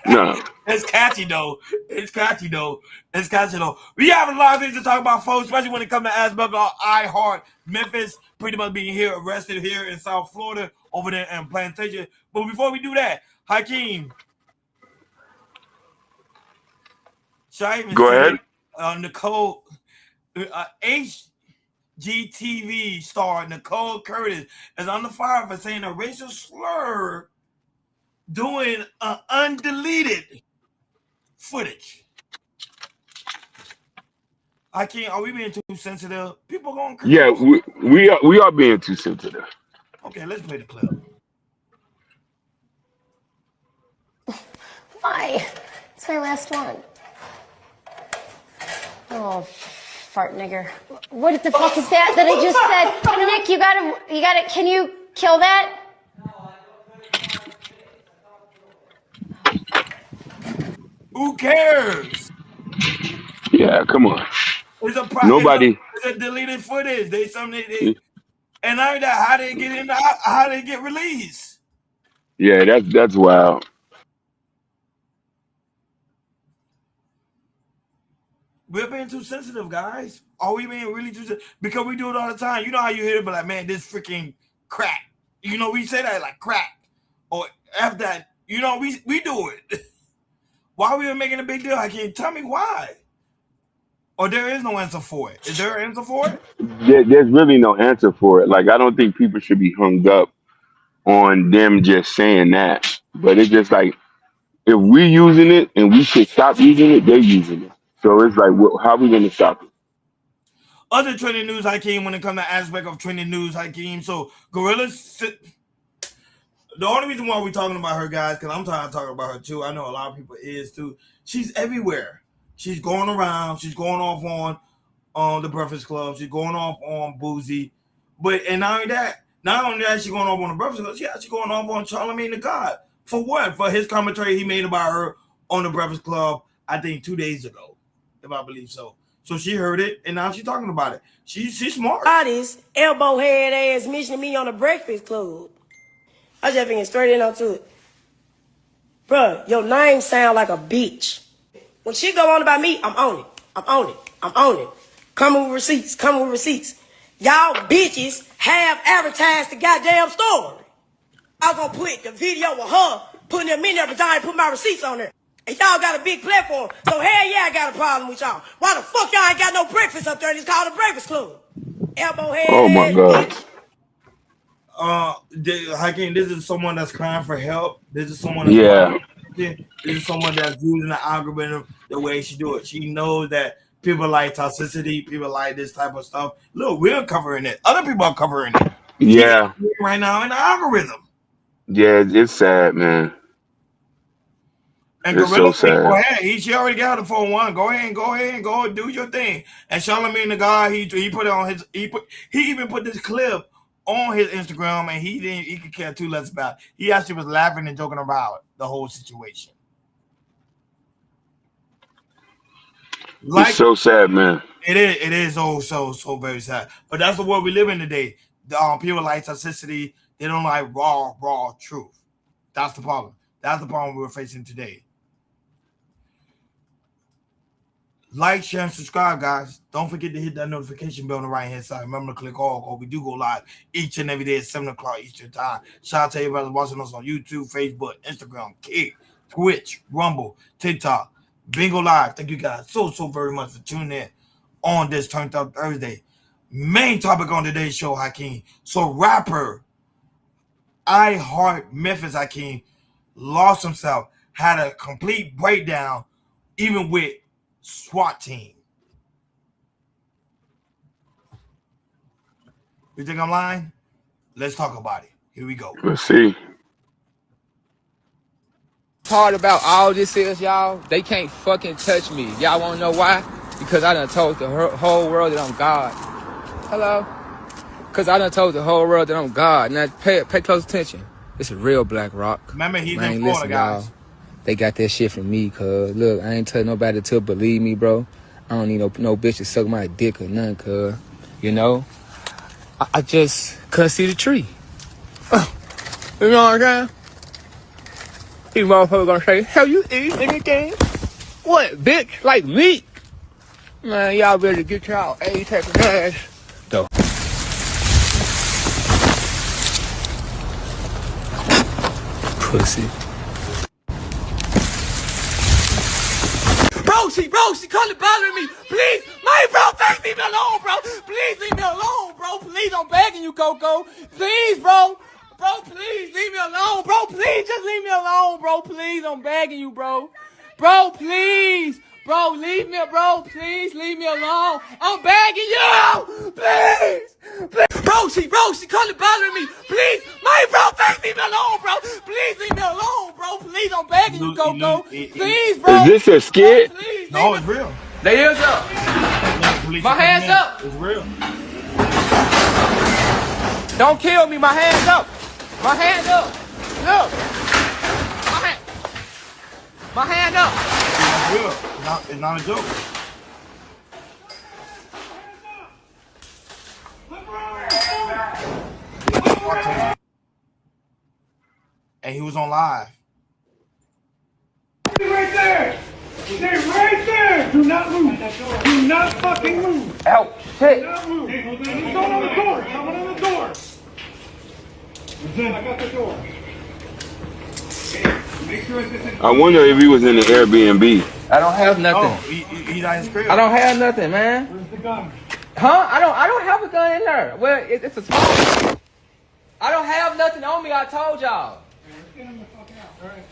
No. It's catchy though. We have a lot of things to talk about, folks, especially when it comes to Asperger, iHeartMemphis, pretty much being arrested here in South Florida, over there in Plantation. But before we do that, Hakeem, should I even go ahead? Nicole, GTV star Nicole Curtis is under fire for saying a racial slur doing undeleted footage. I can't. Are we being too sensitive? People going crazy. Yeah, we are being too sensitive. Okay, let's play the clip. Why? It's my last one. Oh, fart nigger. What the fuck is that I just said? Nick, you gotta, can you kill that? Who cares? Yeah, come on. Nobody. It's a deleted footage. And now that how they get in, how they get released. Yeah, that's wild. We're being too sensitive, guys. Are we being really too sensitive? Because we do it all the time. You know how you hear it, but like, man, this freaking crack. You know, we say that like crack. Or after that, you know, we do it. Why are we making a big deal? I can't tell me why. Or there is no answer for it. Is there an answer for it? There's really no answer for it. Like, I don't think people should be hung up on them just saying that. But it's just like, if we're using it and we should stop using it, they're using it. So it's like, how are we going to stop it? Other trending news, Hakeem, when it comes to aspect of trending news, Hakeem. So Gorilla's, the only reason why we're talking about her, guys, because I'm trying to talk about her too. I know a lot of people is too. She's everywhere. She's going around. She's going off on the Breakfast Club. She's going off on Boozy. And not only that, she's going off on the Breakfast Club. She's going off on Charlamagne the God. For what? For his commentary he made about her on the Breakfast Club, I think 2 days ago, if I believe so. So she heard it, and now she's talking about it. She's smart. Bodies, elbow head ass mentioning me on the Breakfast Club. I just been straight in onto it. Bruh, your name sound like a bitch. When shit go on about me, I'm on it. I'm on it. I'm on it. Come with receipts. Come with receipts. Y'all bitches have advertised the goddamn story. I was gonna put the video of her putting them in there, but I ain't put my receipts on there. And y'all got a big platform, so hell yeah, I got a problem with y'all. Why the fuck y'all ain't got no breakfast up there? It's called a Breakfast Club. Elbow head. Oh my God. Hakeem, this is someone that's crying for help. This is someone this is someone that's using the algorithm the way she do it. She knows that people like toxicity, people like this type of stuff. Look, we're covering it. Other people are covering it. Yeah. Right now in the algorithm. Yeah, it's sad, man. And it's Gorilla, so sad. Go ahead. She already got it for one. Go ahead and go do your thing. And Charlamagne the God, he put it on his he even put this clip on his Instagram, and he could care too less about it. He actually was laughing and joking about the whole situation. It's so sad, man. It is so very sad. But that's the world we live in today. People like toxicity. They don't like raw truth. That's the problem. That's the problem we're facing today. Like, share, and subscribe, guys. Don't forget to hit that notification bell on the right-hand side. Remember to click all, because we do go live each and every day at 7 o'clock Eastern Time. Shout out to everybody watching us on YouTube, Facebook, Instagram, Kick, Twitch, Rumble, TikTok, Bingo Live. Thank you guys so very much for tuning in on this Turned Up Thursday. Main topic on today's show, Hakeem. So rapper iHeartMemphis, Hakeem, lost himself, had a complete breakdown, even with SWAT team. You think I'm lying? Let's talk about it. Here we go. Let's see. Part about all this is, y'all, they can't fucking touch me. Y'all want to know why? Because I done told the whole world that I'm God. Hello? Because I done told the whole world that I'm God. Now, pay close attention. It's a real Black Rock. Remember, he's Man, in Florida, listen, guys. y'all. They got that shit from me, cuz. Look, I ain't telling nobody to believe me, bro. I don't need no bitch to suck my dick or nothing, cuz. You know? I just couldn't see the tree. You know what I'm saying? These motherfuckers gonna say, have you eaten anything? What, bitch? Like meat? Man, y'all better get y'all A type of ass. Though. Pussy. Bro, she come to bother me. Please, my bro, please leave me alone, bro. Please leave me alone. Bro, please. Bro, leave me, bro. Please leave me alone. I'm begging you. Please. Bro, she kinda bothering me. Please, bro, please leave me alone, bro. Please leave me alone, bro. Please, I'm begging you, Coco. Please, bro. Is this a skit? Please. No, it's real. They hands up. My hands up. It's real. Don't kill me. My hands up. My hand up. Look. My hand up. It's real. It's not a joke. And he was on live. Stay right there! Stay right there! Do not move! Do not fucking move! Ow, shit! Do not move! Someone on the door! Someone on the door! I got the door. Make sure it's I wonder if he was in the Airbnb. I don't have nothing. Oh, he's at his crib. I don't have nothing, man. Where's the gun? Huh? I don't have a gun in there. Well, it's a small. I don't have nothing on me. I told y'all. Let's get him the fuck out. All right.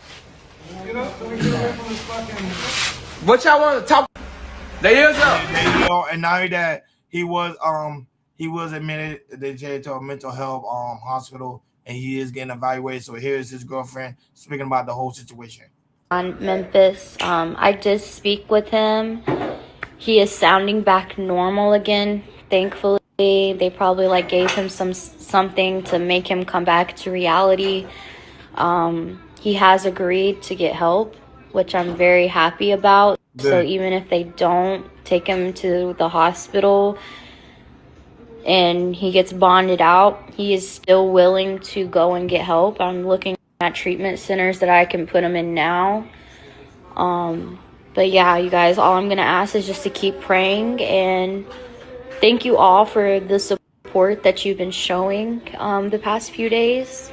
Get up so we get away from this fucking. What y'all want to talk? They is up. And now that he was admitted to a mental health hospital, and he is getting evaluated. So here's his girlfriend speaking about the whole situation. On Memphis, I did speak with him. He is sounding back normal again. Thankfully, they probably gave him something to make him come back to reality. He has agreed to get help, which I'm very happy about. Good. So even if they don't take him to the hospital and he gets bonded out, he is still willing to go and get help. I'm looking at treatment centers that I can put him in now. But yeah, you guys, all I'm going to ask is just to keep praying, and thank you all for the support that you've been showing the past few days.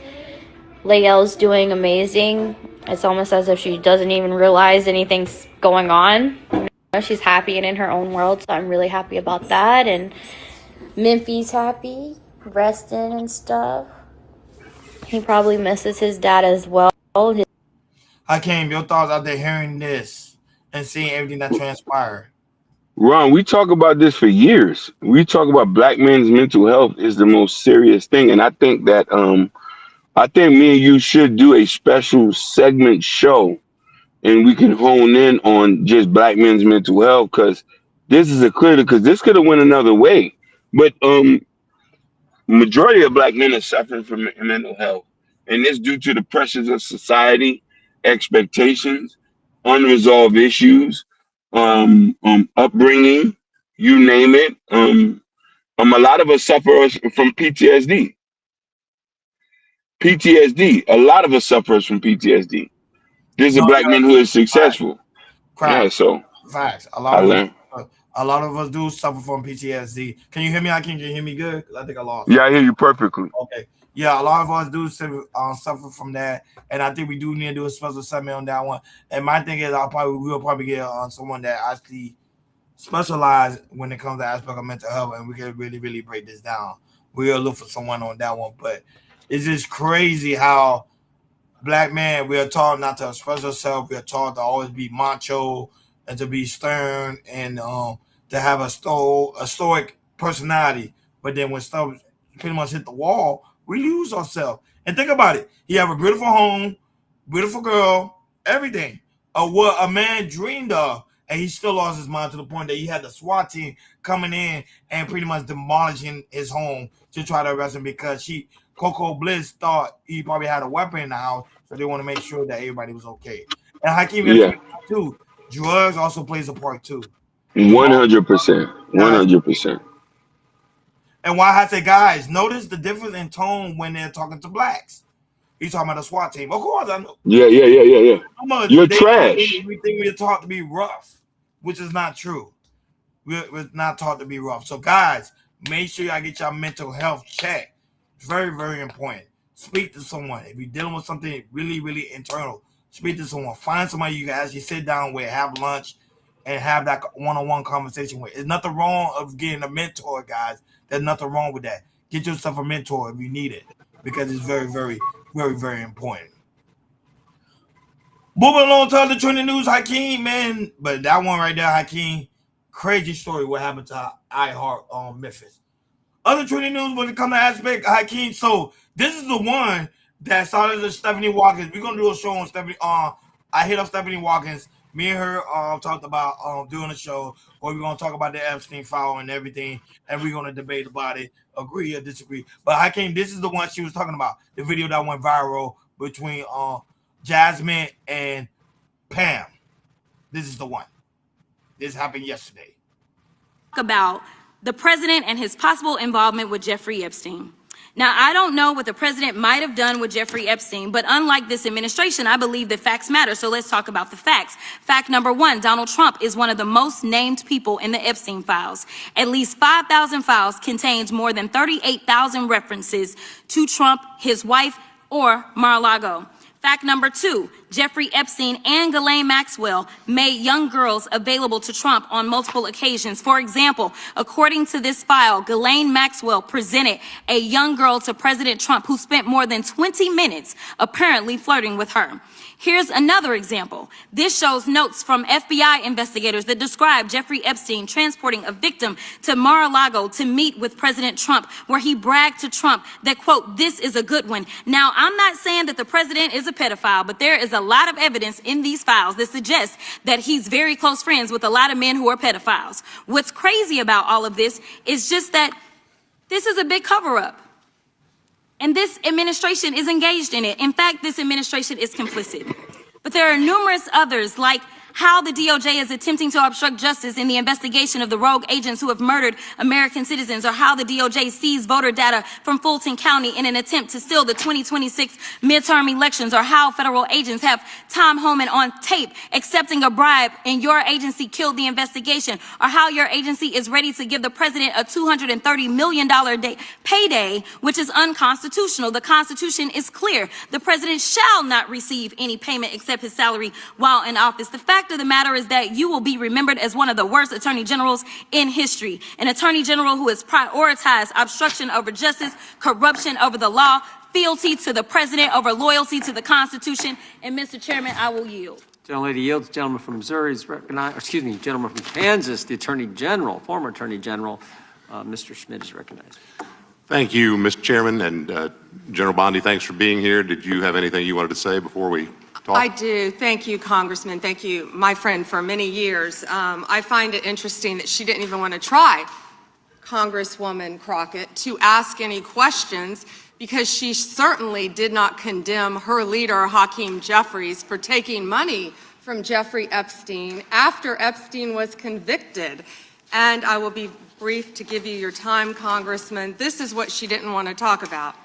Layel's doing amazing. It's almost as if she doesn't even realize anything's going on. You know, she's happy and in her own world, so I'm really happy about that. And Memphis happy, resting and stuff. He probably misses his dad as well. Hakeem, your thoughts out there hearing this and seeing everything that transpired? Ron, we talk about this for years. We talk about black men's mental health is the most serious thing. And I think that I think me and you should do a special segment show, and we can hone in on just black men's mental health, because this is because this could have went another way. But majority of black men are suffering from mental health, and it's due to the pressures of society, expectations, unresolved issues, upbringing, you name it. A lot of us suffer from PTSD. A lot of us suffers from PTSD. There's a black man who is successful. Yeah, so facts. A lot of us do suffer from PTSD. Can you hear me? Can you hear me good? I think I lost. Yeah, I hear you perfectly. Okay. Yeah, a lot of us do suffer from that, and I think we do need to do a special segment on that one. And my thing is, we'll probably get someone that actually specializes when it comes to aspect of mental health, and we can really, really break this down. We'll look for someone on that one, but it's just crazy how black men, we are taught not to express ourselves. We are taught to always be macho and to be stern and to have a stoic personality. But then when stuff pretty much hit the wall, we lose ourselves. And think about it. He have a beautiful home, beautiful girl, everything. What a man dreamed of. And he still lost his mind to the point that he had the SWAT team coming in and pretty much demolishing his home to try to arrest him because Coco Bliss thought he probably had a weapon in the house, so they want to make sure that everybody was okay. And Hakeem, too, drugs also plays a part too. 100%. 100%. And why I say, guys, notice the difference in tone when they're talking to blacks. He's talking about the SWAT team. Of course, I know. Yeah. You're trash. We think we're taught to be rough, which is not true. We're not taught to be rough. So, guys, make sure y'all get your mental health checked. Very, very important. Speak to someone. If you're dealing with something really, really internal, speak to someone. Find somebody you can actually sit down with, have lunch, and have that one-on-one conversation with. There's nothing wrong of getting a mentor, guys. There's nothing wrong with that. Get yourself a mentor if you need it, because it's very, very, very, very important. Moving along to other trending news, Hakeem, man. But that one right there, Hakeem, crazy story what happened to iHeartMemphis. Other trending news when it comes to aspect, Hakeem. So this is the one that started as Stephanie Watkins. We're gonna do a show on Stephanie. I hit up Stephanie Watkins. Me and her talked about doing a show where we're gonna talk about the Epstein file and everything, and we're gonna debate about it, agree or disagree. But Hakeem, this is the one she was talking about. The video that went viral between Jasmine and Pam. This is the one. This happened yesterday. About the president and his possible involvement with Jeffrey Epstein. Now, I don't know what the president might have done with Jeffrey Epstein, but unlike this administration, I believe that facts matter. So let's talk about the facts. Fact number one, Donald Trump is one of the most named people in the Epstein files. At least 5,000 files contains more than 38,000 references to Trump, his wife, or Mar-a-Lago. Fact number two, Jeffrey Epstein and Ghislaine Maxwell made young girls available to Trump on multiple occasions. For example, according to this file, Ghislaine Maxwell presented a young girl to President Trump who spent more than 20 minutes apparently flirting with her. Here's another example. This shows notes from FBI investigators that describe Jeffrey Epstein transporting a victim to Mar-a-Lago to meet with President Trump, where he bragged to Trump that, quote, "This is a good one." Now, I'm not saying that the president is a pedophile, but there is a lot of evidence in these files that suggests that he's very close friends with a lot of men who are pedophiles. What's crazy about all of this is just that this is a big cover-up. And this administration is engaged in it. In fact, this administration is complicit. But there are numerous others, like how the DOJ is attempting to obstruct justice in the investigation of the rogue agents who have murdered American citizens, or how the DOJ seized voter data from Fulton County in an attempt to steal the 2026 midterm elections, or how federal agents have Tom Homan on tape accepting a bribe and your agency killed the investigation, or how your agency is ready to give the president a $230 million payday, which is unconstitutional. The Constitution is clear. The president shall not receive any payment except his salary while in office. The fact of the matter is that you will be remembered as one of the worst attorney generals in history. An attorney general who has prioritized obstruction over justice, corruption over the law, fealty to the president over loyalty to the Constitution. And Mr. Chairman, I will yield. Gentlelady yields. Gentleman from Missouri is recognized. Excuse me, gentleman from Kansas, the Attorney General, former Attorney General, Mr. Schmidt is recognized. Thank you, Mr. Chairman, and General Bondi, thanks for being here. Did you have anything you wanted to say before we talk? I do. Thank you, Congressman. Thank you, my friend, for many years. I find it interesting that she didn't even want to try, Congresswoman Crockett, to ask any questions, because she certainly did not condemn her leader, Hakeem Jeffries, for taking money from Jeffrey Epstein after Epstein was convicted. And I will be brief to give you your time, Congressman. This is what she didn't want to talk about.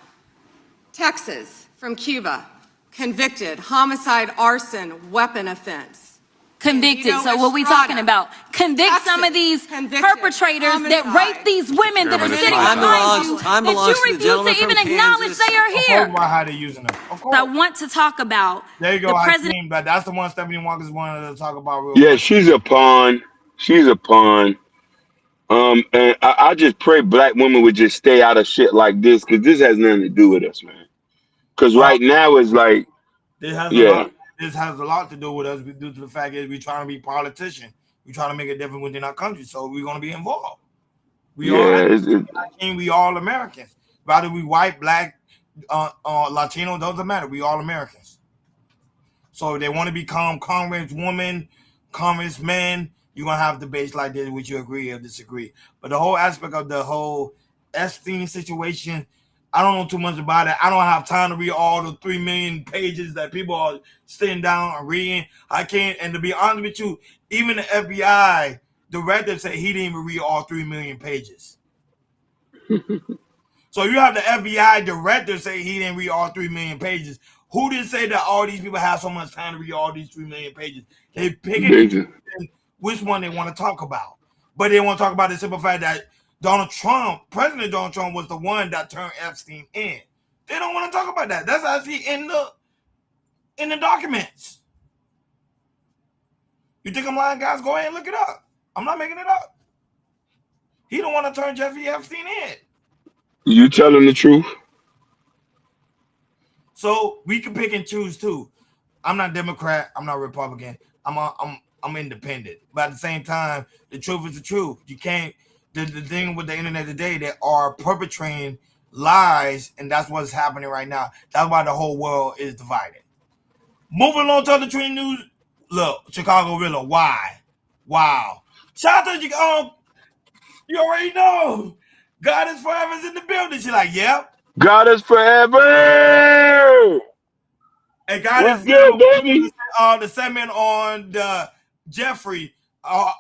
Texas, from Cuba, convicted, homicide, arson, weapon offense. Convicted. So what we talking about? Convict some of these perpetrators that rape these women that are sitting behind you, that you refuse to even acknowledge they are here. How they using them. Of course. I want to talk about there you go, the president. But that's the one Stephanie Watkins wanted to talk about real Yeah, quick. she's a pawn. She's a pawn. And I just pray black women would just stay out of shit like this, because this has nothing to do with us, man. Because right now it's like, This has a lot to do with us due to the fact that we're trying to be politicians. We're trying to make a difference within our country, so we're going to be involved. We all Americans. Whether we white, black, Latino, doesn't matter. We all Americans. So if they want to become congresswoman, congressman, you're going to have debates like this, which you agree or disagree. But the whole aspect of the whole Epstein situation, I don't know too much about it. I don't have time to read all the 3 million pages that people are sitting down and reading. I can't. And to be honest with you, even the FBI director said he didn't even read all 3 million pages. So you have the FBI director say he didn't read all 3 million pages. Who did say that all these people have so much time to read all these 3 million pages? They pick which one they want to talk about. But they want to talk about the simple fact that President Donald Trump was the one that turned Epstein in. They don't want to talk about that. That's actually in the documents. You think I'm lying, guys? Go ahead and look it up. I'm not making it up. He don't want to turn Jeffrey Epstein in. you telling the truth? So we can pick and choose too. I'm not Democrat. I'm not Republican. I'm independent. But at the same time, the truth is the truth. You can't. The thing with the internet today, they are perpetrating lies, and that's what's happening right now. That's why the whole world is divided. Moving on to other trending news. Look, Chicago Rilla. Why? Wow. Shout out to Chicago. You already know. God is forever is in the building. She's like, yep. God is forever. And God What's is good, baby? the segment on the Jeffrey. I'm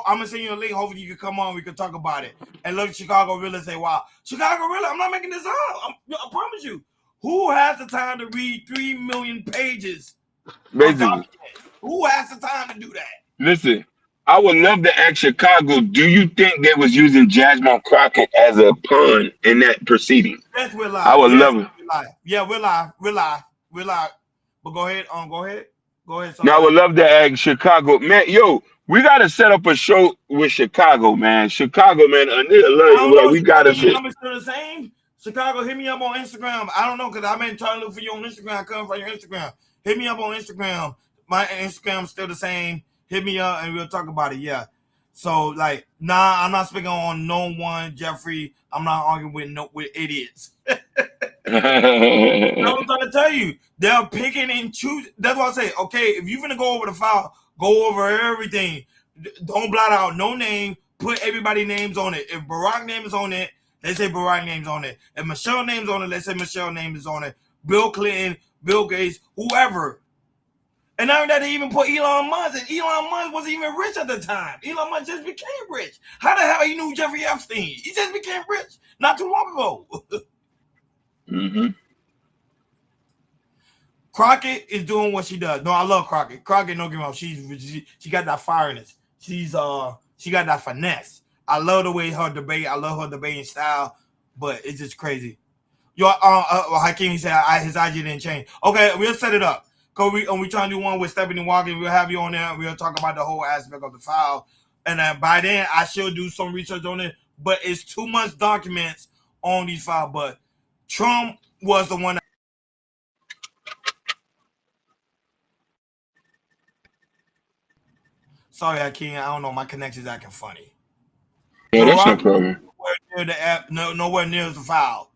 gonna send you a link. Hopefully, you can come on. We can talk about it. And look, Chicago Rilla say, "Wow, Chicago Rilla." I'm not making this up. I promise you. Who has the time to read 3 million pages? Basically, who has the time to do that? Listen, I would love to ask Chicago. Do you think they was using Jasmine Crockett as a pawn in that proceeding? Yes, we're live. I would love it. We're live. Yeah, we're live. We're live. We're live. But go ahead. Go ahead. Go ahead. Now, I would love to ask Chicago, man. Yo, we gotta set up a show with Chicago, man. Chicago, man. We gotta sit. Number still the same. Chicago, hit me up on Instagram. I don't know because I've been trying to look for you on Instagram. I couldn't find your Instagram. Hit me up on Instagram. My Instagram's still the same. Hit me up and we'll talk about it. Yeah. So like, nah, I'm not speaking on no one, Jeffrey. I'm not arguing with idiots. I'm trying to tell you, they're picking and choosing. That's why I say, okay, if you're gonna go over the file, go over everything. Don't blot out no name. Put everybody's names on it. If Barack name is on it, they say Barack name's on it. If Michelle name's on it, let's say Michelle name is on it. Bill Clinton, Bill Gates, whoever. And now that they even put Elon Musk, and Elon Musk wasn't even rich at the time. Elon Musk just became rich. How the hell he knew Jeffrey Epstein? He just became rich not too long ago. Mm-hmm. Crockett is doing what she does. No, I love Crockett. Crockett, don't give up. She got that fireness. She got that finesse. I love the way her debate. I love her debating style, but it's just crazy. Hakeem said his IG didn't change. Okay, we'll set it up. Cause we trying to do one with Stephanie Walker. We'll have you on there. We'll talk about the whole aspect of the file, and by then I should do some research on it. But it's too much documents on these files. But Trump was the one. Sorry, Hakeem. I don't know. My connection's acting funny. Yeah, that's no problem. Nowhere near the file.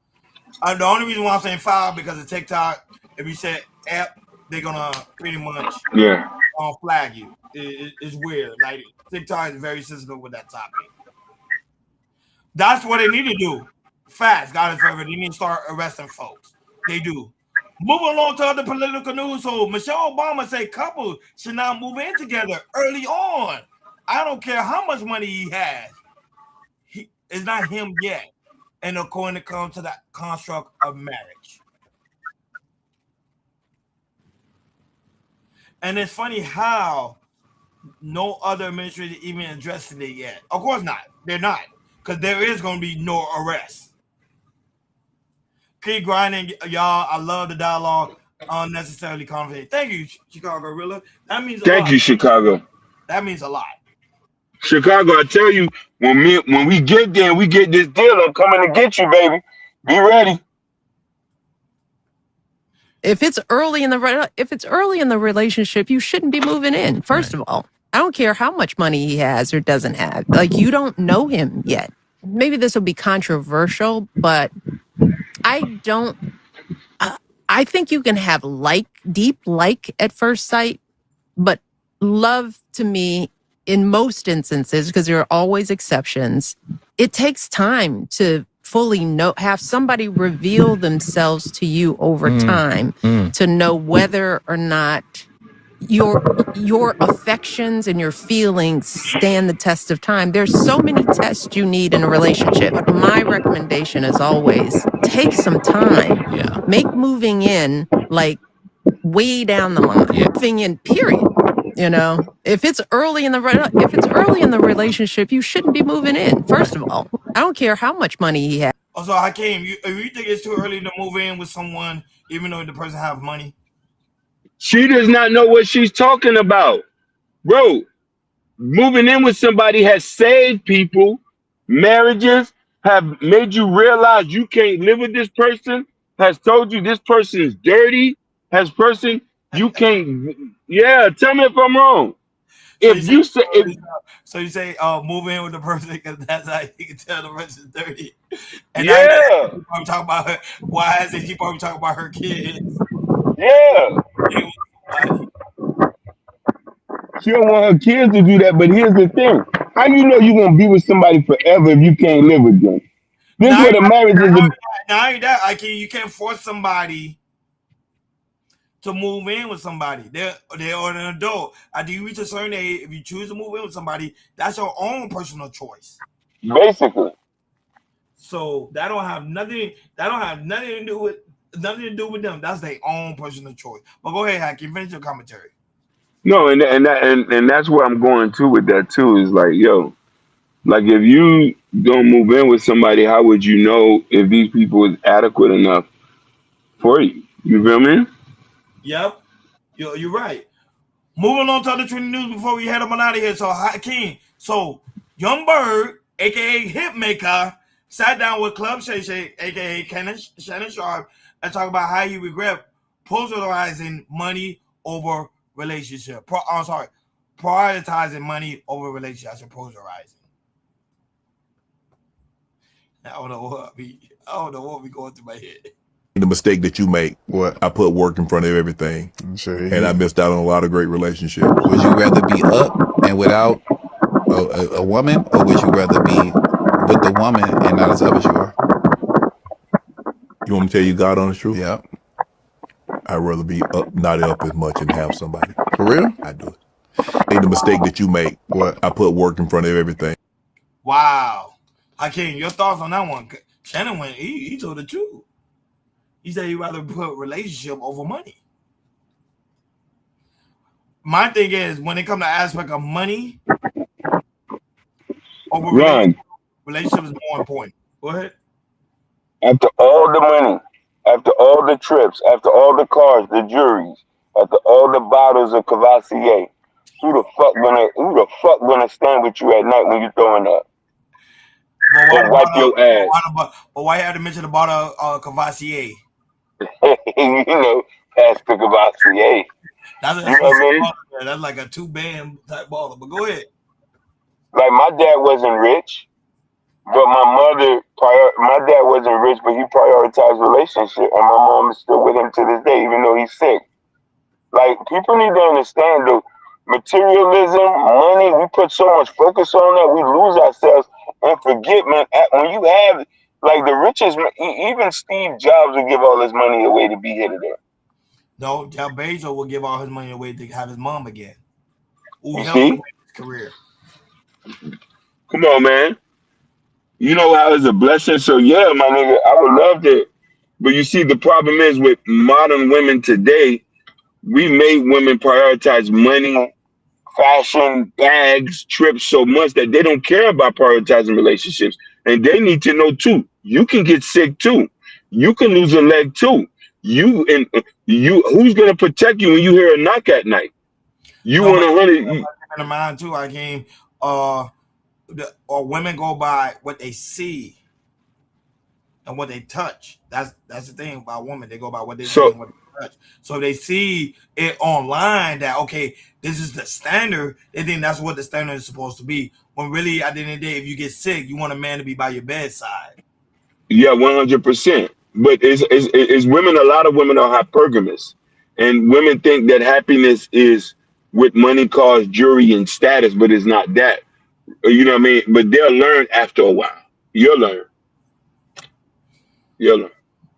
The only reason why I'm saying file because of TikTok. If you said app, they're gonna pretty much flag you. It's weird. Like TikTok is very sensitive with that topic. That's what they need to do. Fast, God is forever. They need to start arresting folks. They do. Moving along to other political news. So Michelle Obama said couples should not move in together early on. I don't care how much money he has. It's not him yet. And according to come to that construct of marriage. And it's funny how no other administration even addressing it yet. Of course not. They're not. Because there is going to be no arrest. Keep grinding, y'all. I love the dialogue. Unnecessarily confident. Thank you, Chicago Rilla. That means a lot. Thank you, Chicago. That means a lot. Chicago, I tell you, when we get there and we get this deal, I'm coming to get you, baby. Be ready. If it's early in the relationship, you shouldn't be moving in. First of all, I don't care how much money he has or doesn't have. Like, you don't know him yet. Maybe this will be controversial, but I think you can have deep like at first sight, but love to me, in most instances, because there are always exceptions, it takes time to fully have somebody reveal themselves to you over time to know whether or not your affections and your feelings stand the test of time. There's so many tests you need in a relationship. But my recommendation is always take some time. Yeah. Make moving in like way down the line. Yeah. Moving in, period. You know, if it's early in the relationship, you shouldn't be moving in. First of all, I don't care how much money he has. Also, Hakeem, you think it's too early to move in with someone, even though the person have money? She does not know what she's talking about, bro. Moving in with somebody has saved people. Marriages have made you realize you can't live with this person. Has told you this person is dirty. You can't. Yeah, tell me if I'm wrong. If you say, so you say, move in with the person because that's how you can tell the person is dirty. And yeah, now you probably talking about her. Why is it she probably talking about her kids? yeah. She don't want her kids to do that. But here's the thing: how you know you gonna be with somebody forever if you can't live with them? This is what a marriage is. Now you can't force somebody to move in with somebody. They're an adult. After you reach a certain age, if you choose to move in with somebody, that's your own personal choice. Basically. So that don't have nothing to do with them. That's their own personal choice. But go ahead, Hakeem, finish your commentary. No, and that's where I'm going to with that too. Is like, yo, like if you don't move in with somebody, how would you know if these people is adequate enough for you? You feel me? Yep, you're right. Moving on to other trending news before we head up on out of here. So Hakeem, Young Bird, aka Hitmaker, sat down with Club Shay Shay, aka Shannon Sharp, and talked about how he regret polarizing money over relationship. Prioritizing money over relationship. I said polarizing. I don't know what be going through my head. The mistake that you make. What? I put work in front of everything. Sure. And I missed out on a lot of great relationships. Would you rather be up and without a woman, or would you rather be with the woman and not as up as you are? You want me to tell you God honest truth? Yeah. I'd rather be up, not up as much, and have somebody. For real? I do it. Ain't the mistake that you make. What? I put work in front of everything. Wow. Hakeem, your thoughts on that one? Shannon went, he told the truth. He said he'd rather put relationship over money. My thing is, when it comes to aspect of money over relationship is more important. Go ahead. After all the money, after all the trips, after all the cars, the juries, after all the bottles of Cavassier, who the fuck gonna stand with you at night when you throwing up? Or wipe your ass. But why you had to mention the bottle of Cavassier? You know, Pastor Cavassier. That's like a 2-band type bottle. But go ahead. Like my dad wasn't rich, but my dad wasn't rich, but he prioritized relationship, and my mom is still with him to this day, even though he's sick. Like people need to understand the materialism, money. We put so much focus on that, we lose ourselves and forget, man. When you have like the richest, even Steve Jobs would give all his money away to be here today. No, Jeff Bezos will give all his money away to have his mom again. Who helped him in his career. Come on, man. You know how it's a blessing. So yeah, my nigga, I would love to. But you see, the problem is with modern women today, we made women prioritize money, fashion, bags, trips so much that they don't care about prioritizing relationships. And they need to know too. You can get sick too. You can lose a leg too. Who's gonna protect you when you hear a knock at night? You want 100. In mind too, I came. Or women go by what they see and what they touch. That's the thing about women. They go by what they see and what they touch. So if they see it online that okay, this is the standard, they think that's what the standard is supposed to be. When really, at the end of the day, if you get sick, you want a man to be by your bedside. Yeah, 100%. But it's women. A lot of women are hypergamous, and women think that happiness is with money, cars, jewelry, and status, but it's not that. You know what I mean? But they'll learn after a while. You'll learn.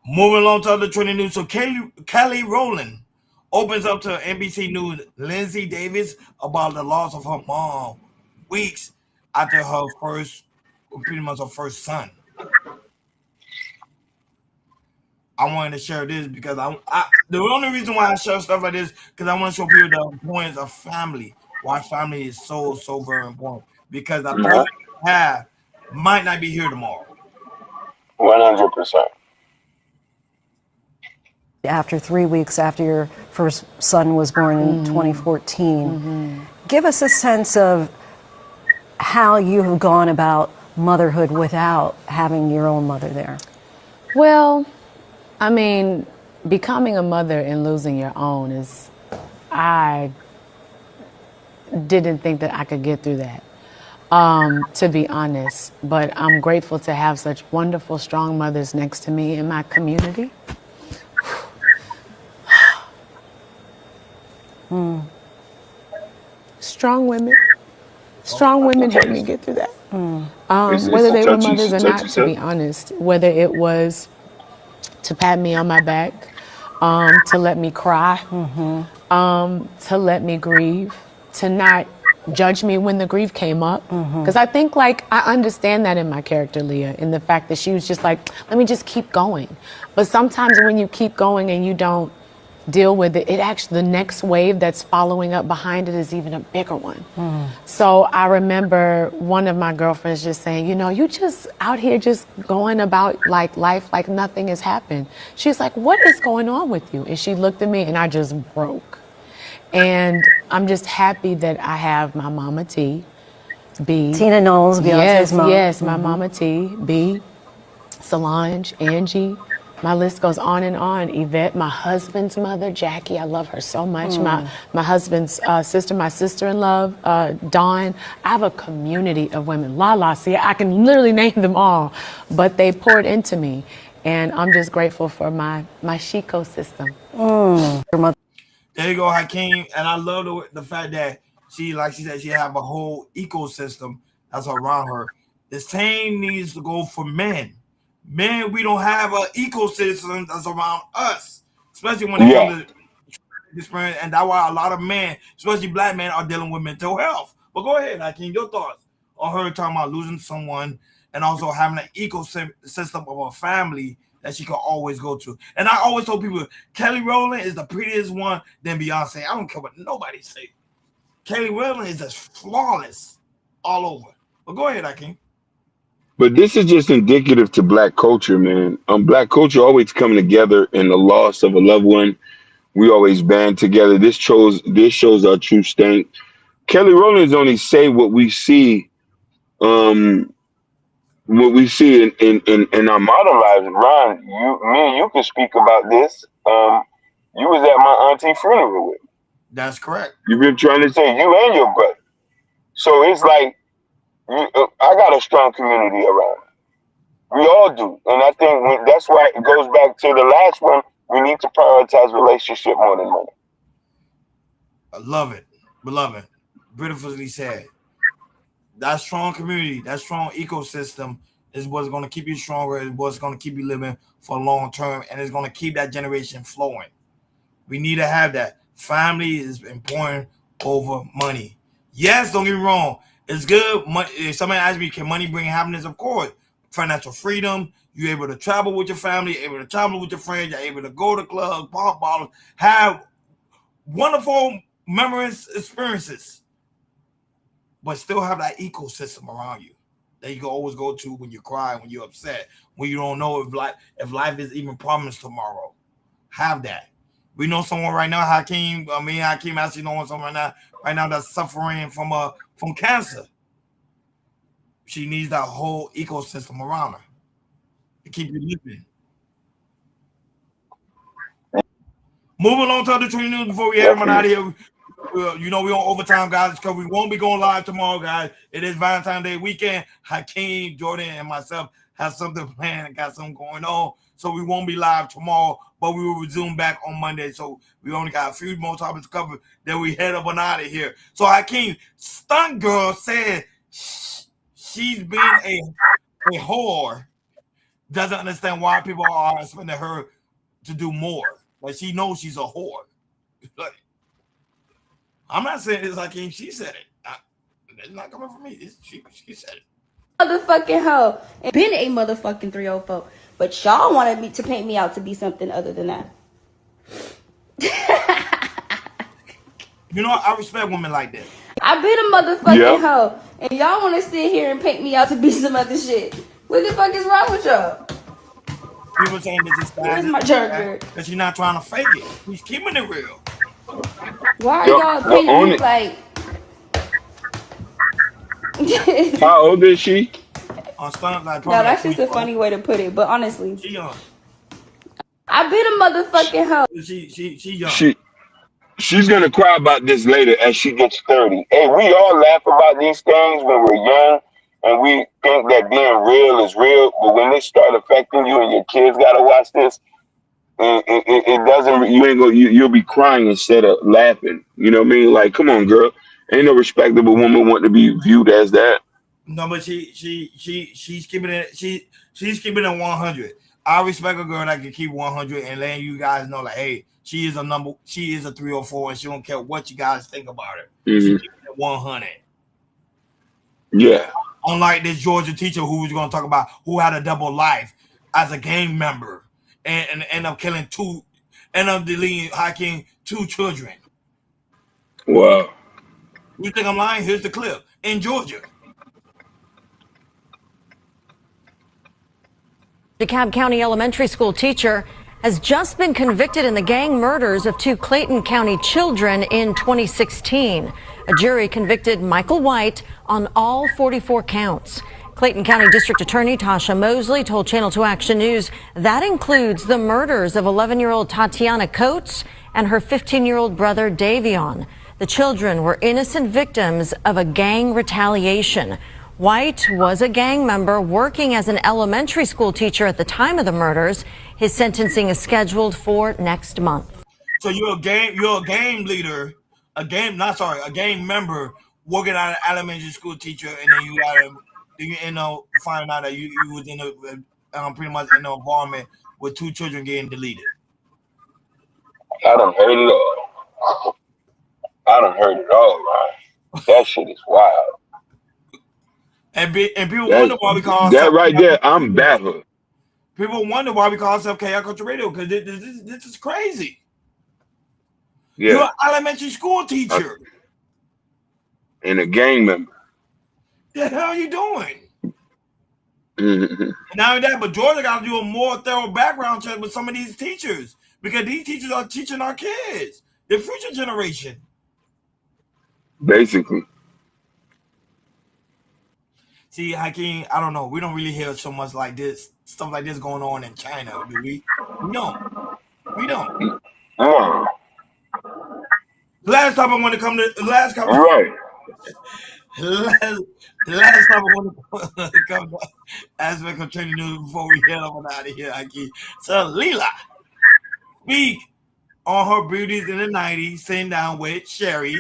Moving along to other trending news. So Kelly Rowland opens up to NBC News Lindsay Davis about the loss of her mom weeks after her first son. I wanted to share this because the only reason why I share stuff like this because I want to show people the importance of family. Why family is so very important. Because that person you have might not be here tomorrow. 100%. After 3 weeks after your first son was born in 2014, give us a sense of how you have gone about motherhood without having your own mother there. Well, I mean, becoming a mother and losing your own is I didn't think that I could get through that, to be honest. But I'm grateful to have such wonderful, strong mothers next to me in my community. Strong women. Strong women helped me get through that. Whether they were mothers or not, to be honest. Whether it was to pat me on my back, to let me cry, to let me grieve, to not judge me when the grief came up. Because I think, like, I understand that in my character, Leah, in the fact that she was just like, let me just keep going. But sometimes when you keep going and you don't deal with it, it actually, the next wave that's following up behind it is even a bigger one. So I remember one of my girlfriends just saying, you know, you just out here just going about like life like nothing has happened. She's like, what is going on with you? And she looked at me and I just broke. And I'm just happy that I have my mama T, B. Tina Knowles, Beyonce's mom. Yes, my mama T, B, Solange, Angie. My list goes on and on. Yvette, my husband's mother, Jackie, I love her so much. My husband's sister, my sister-in-law, Dawn. I have a community of women. Lala, see, I can literally name them all, but they poured into me. And I'm just grateful for my Chico system. There you go, Hakeem. And I love the fact that she, like she said, she have a whole ecosystem that's around her. The same needs to go for men. Men, we don't have an ecosystem that's around us, especially when it comes to experience. And that's why a lot of men, especially black men, are dealing with mental health. But go ahead, Hakeem, your thoughts on her talking about losing someone and also having an ecosystem of a family that she can always go to. And I always told people, Kelly Rowland is the prettiest one than Beyonce. I don't care what nobody say. Kelly Rowland is just flawless all over. But go ahead, Hakeem. But this is just indicative to black culture, man. Black culture always coming together in the loss of a loved one. We always band together. This shows our true strength. Kelly Rowland's only say what we see, in our modern lives. Ron, me and you can speak about this. You was at my auntie funeral with me. That's correct. You've been trying to say you and your brother. So it's like, I got a strong community around me. We all do. And I think that's why it goes back to the last one. We need to prioritize relationship more than money. I love it. Beloved. Beautifully said. That strong community, that strong ecosystem is what's going to keep you stronger, is what's going to keep you living for long term, and it's going to keep that generation flowing. We need to have that. Family is important over money. Yes, don't get me wrong. It's good. If somebody asks me, can money bring happiness? Of course. Financial freedom. You're able to travel with your family, you're able to travel with your friends, you're able to go to clubs, pop bottles, have wonderful memories, experiences, but still have that ecosystem around you that you can always go to when you cry, when you're upset, when you don't know if life is even promised tomorrow. Have that. We know someone right now, Hakeem actually knowing someone right now that's suffering from cancer. She needs that whole ecosystem around her to keep you living. Moving on to other training news before we head everyone out of here. You know, we're on overtime, guys, because we won't be going live tomorrow, guys. It is Valentine's Day weekend. Hakeem, Jordan, and myself have something planned and got something going on. So we won't be live tomorrow, but we will resume back on Monday. So we only got a few more topics to cover. Then we head up and out of here. So Hakeem, Stunt Girl said she's been a whore. Doesn't understand why people are asking her to do more. But she knows she's a whore. I'm not saying this, Hakeem. She said it. It's not coming from me. She said it. Motherfucking hoe. And been a motherfucking 304. But y'all wanted me to paint me out to be something other than that. You know, I respect women like that. I've been a motherfucking hoe. And y'all want to sit here and paint me out to be some other shit. What the fuck is wrong with y'all? People saying this is bad. Where's my charger? Because she's not trying to fake it. She's keeping it real. Why are y'all painting me like... How old is she? On Stunt, like, no, that's just a funny way to put it. But honestly, she young. I've been a motherfucking hoe. She young. She's gonna cry about this later as she gets 30. Hey, we all laugh about these things when we're young and we think that being real is real, but when they start affecting you and your kids gotta watch this, it doesn't. You ain't go. You'll be crying instead of laughing. You know what I mean? Like, come on, girl. Ain't no respectable woman want to be viewed as that. No, but she's keeping it. She's keeping it 100. I respect a girl that can keep 100 and letting you guys know, like, hey, she is a 304, and she don't care what you guys think about her. She's keeping it 100. Yeah. Unlike this Georgia teacher who was going to talk about who had a double life as a gang member and end up deleting Hakeem 2 children. Wow. You think I'm lying? Here's the clip in Georgia. DeKalb County elementary school teacher has just been convicted in the gang murders of 2 Clayton County children in 2016. A jury convicted Michael White on all 44 counts. Clayton County District Attorney Tasha Mosley told Channel 2 Action News that includes the murders of 11-year-old Tatiana Coates and her 15-year-old brother Davion. The children were innocent victims of a gang retaliation. White was a gang member working as an elementary school teacher at the time of the murders. His sentencing is scheduled for next month. So you're a game leader, a gang member working at an elementary school teacher, and then you find out that you was in a pretty much in an environment with 2 children getting deleted. I done heard it all. Man. That shit is wild. And people wonder why we call that right there. I'm baffled. People wonder why we call ourselves Chaos Culture Radio because this is crazy. Yeah. You're an elementary school teacher and a gang member. What the hell are you doing? Mm-hmm. Not only that, but Georgia got to do a more thorough background check with some of these teachers because these teachers are teaching our kids, the future generation. Basically. See, Hakeem, I don't know. We don't really hear so much like this, stuff like this going on in China, do we? No, we don't. Oh. Last time I want to come to last time. Right. Last time I want to come to aspect of training news before we head on out of here, Hakeem. So Leela speak on her beauties in the 90s, sitting down with Sherry.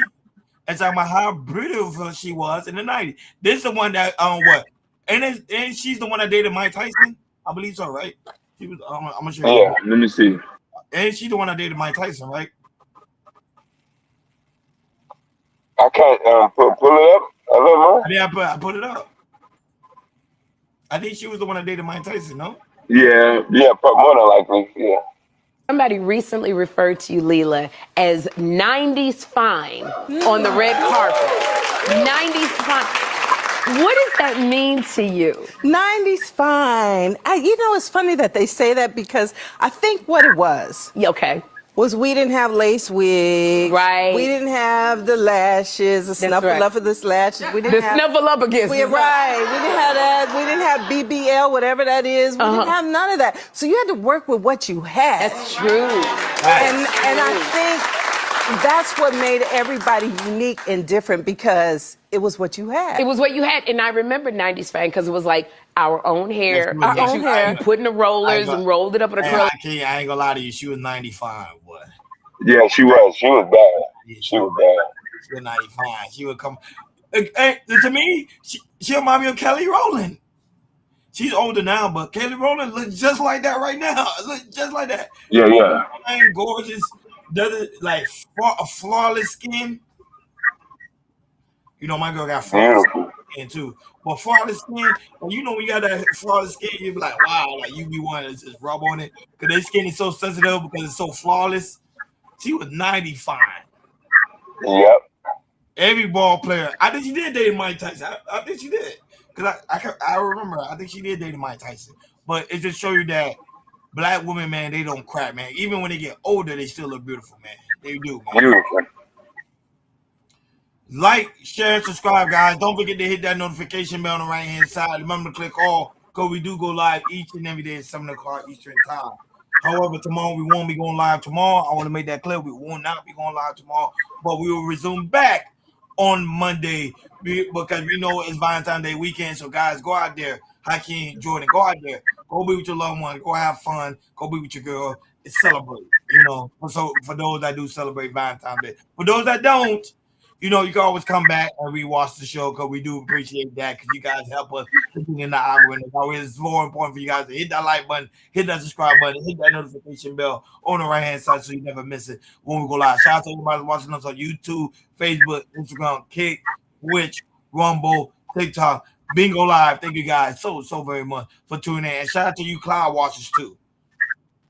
And talking about how beautiful she was in the 90s. This is the one that what? And she's the one that dated Mike Tyson. I believe so, right? She was. I'm gonna show you. Yeah, let me see. And she's the one that dated Mike Tyson, right? I can't pull it up a little more. Yeah, I put it up. I think she was the one that dated Mike Tyson, no? Yeah, more than likely, yeah. Somebody recently referred to you, Leela, as 90s fine on the red carpet. 90s fine. What does that mean to you? 90s fine. It's funny that they say that because I think what it was. Okay. Was we didn't have lace wigs. Right. We didn't have the lashes, the snuffleupagus lashes. We didn't have snuffleupagus. Right. We didn't have that. We didn't have BBL, whatever that is. We didn't have none of that. So you had to work with what you had. That's true. And I think that's what made everybody unique and different because it was what you had. It was what you had. And I remember 90s fine because it was like our own hair. Our own hair. You put in the rollers and rolled it up in a curl. I ain't gonna lie to you. She was 95, boy. Yeah, she was. She was bad. She was bad. She was 95. She would come. To me, she remind me of Kelly Rowland. She's older now, but Kelly Rowland looks just like that right now. Look just like that. Yeah. Gorgeous. Doesn't like a flawless skin. You know, my girl got flawless skin too. But flawless skin, when you got that flawless skin, you be like, wow, like you be wanting to just rub on it because their skin is so sensitive because it's so flawless. She was 95. Yep. Every ball player. I think she did date Mike Tyson. I think she did. Because I remember, I think she did date Mike Tyson. But it just shows you that black women, man, they don't crack, man. Even when they get older, they still look beautiful, man. They do, man. Beautiful. Like, share, and subscribe, guys. Don't forget to hit that notification bell on the right-hand side. Remember to click all, because we do go live each and every day at 7 o'clock Eastern time. However, tomorrow we won't be going live tomorrow. I want to make that clear. We will not be going live tomorrow, but we will resume back on Monday because we know it's Valentine's Day weekend. So guys, go out there. Hakeem, Jordan, go out there. Go be with your loved one. Go have fun. Go be with your girl. It's celebrate. You know, so for those that do celebrate Valentine's Day, for those that don't, you know, you can always come back and rewatch the show because we do appreciate that because you guys help us in the algorithm. It's more important for you guys to hit that like button, hit that subscribe button, hit that notification bell on the right-hand side so you never miss it when we go live. Shout out to everybody watching us on YouTube, Facebook, Instagram, Kick, Twitch, Rumble, TikTok, Bingo Live. Thank you guys so very much for tuning in. And shout out to you cloud watchers too.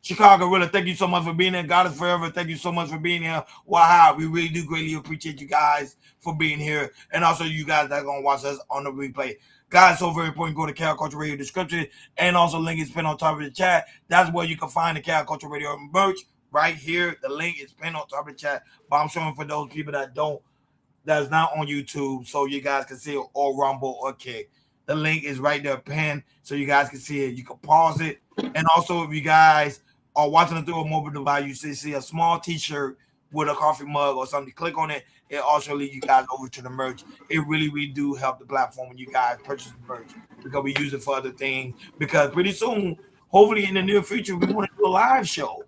Chicago Gorilla, thank you so much for being here. God is forever. Thank you so much for being here. Wow, we really do greatly appreciate you guys for being here. And also you guys that are going to watch us on the replay. Guys, so very important. Go to Cal Culture Radio description. And also link is pinned on top of the chat. That's where you can find the Cal Culture Radio merch right here. The link is pinned on top of the chat. But I'm showing for those people that's not on YouTube so you guys can see it or Rumble or Kick. The link is right there pinned so you guys can see it. You can pause it. And also if you guys are watching it through a mobile device, you see a small t-shirt with a coffee mug or something. Click on it. It also leads you guys over to the merch. It really do help the platform when you guys purchase the merch because we use it for other things. Because pretty soon, hopefully in the near future, we want to do a live show.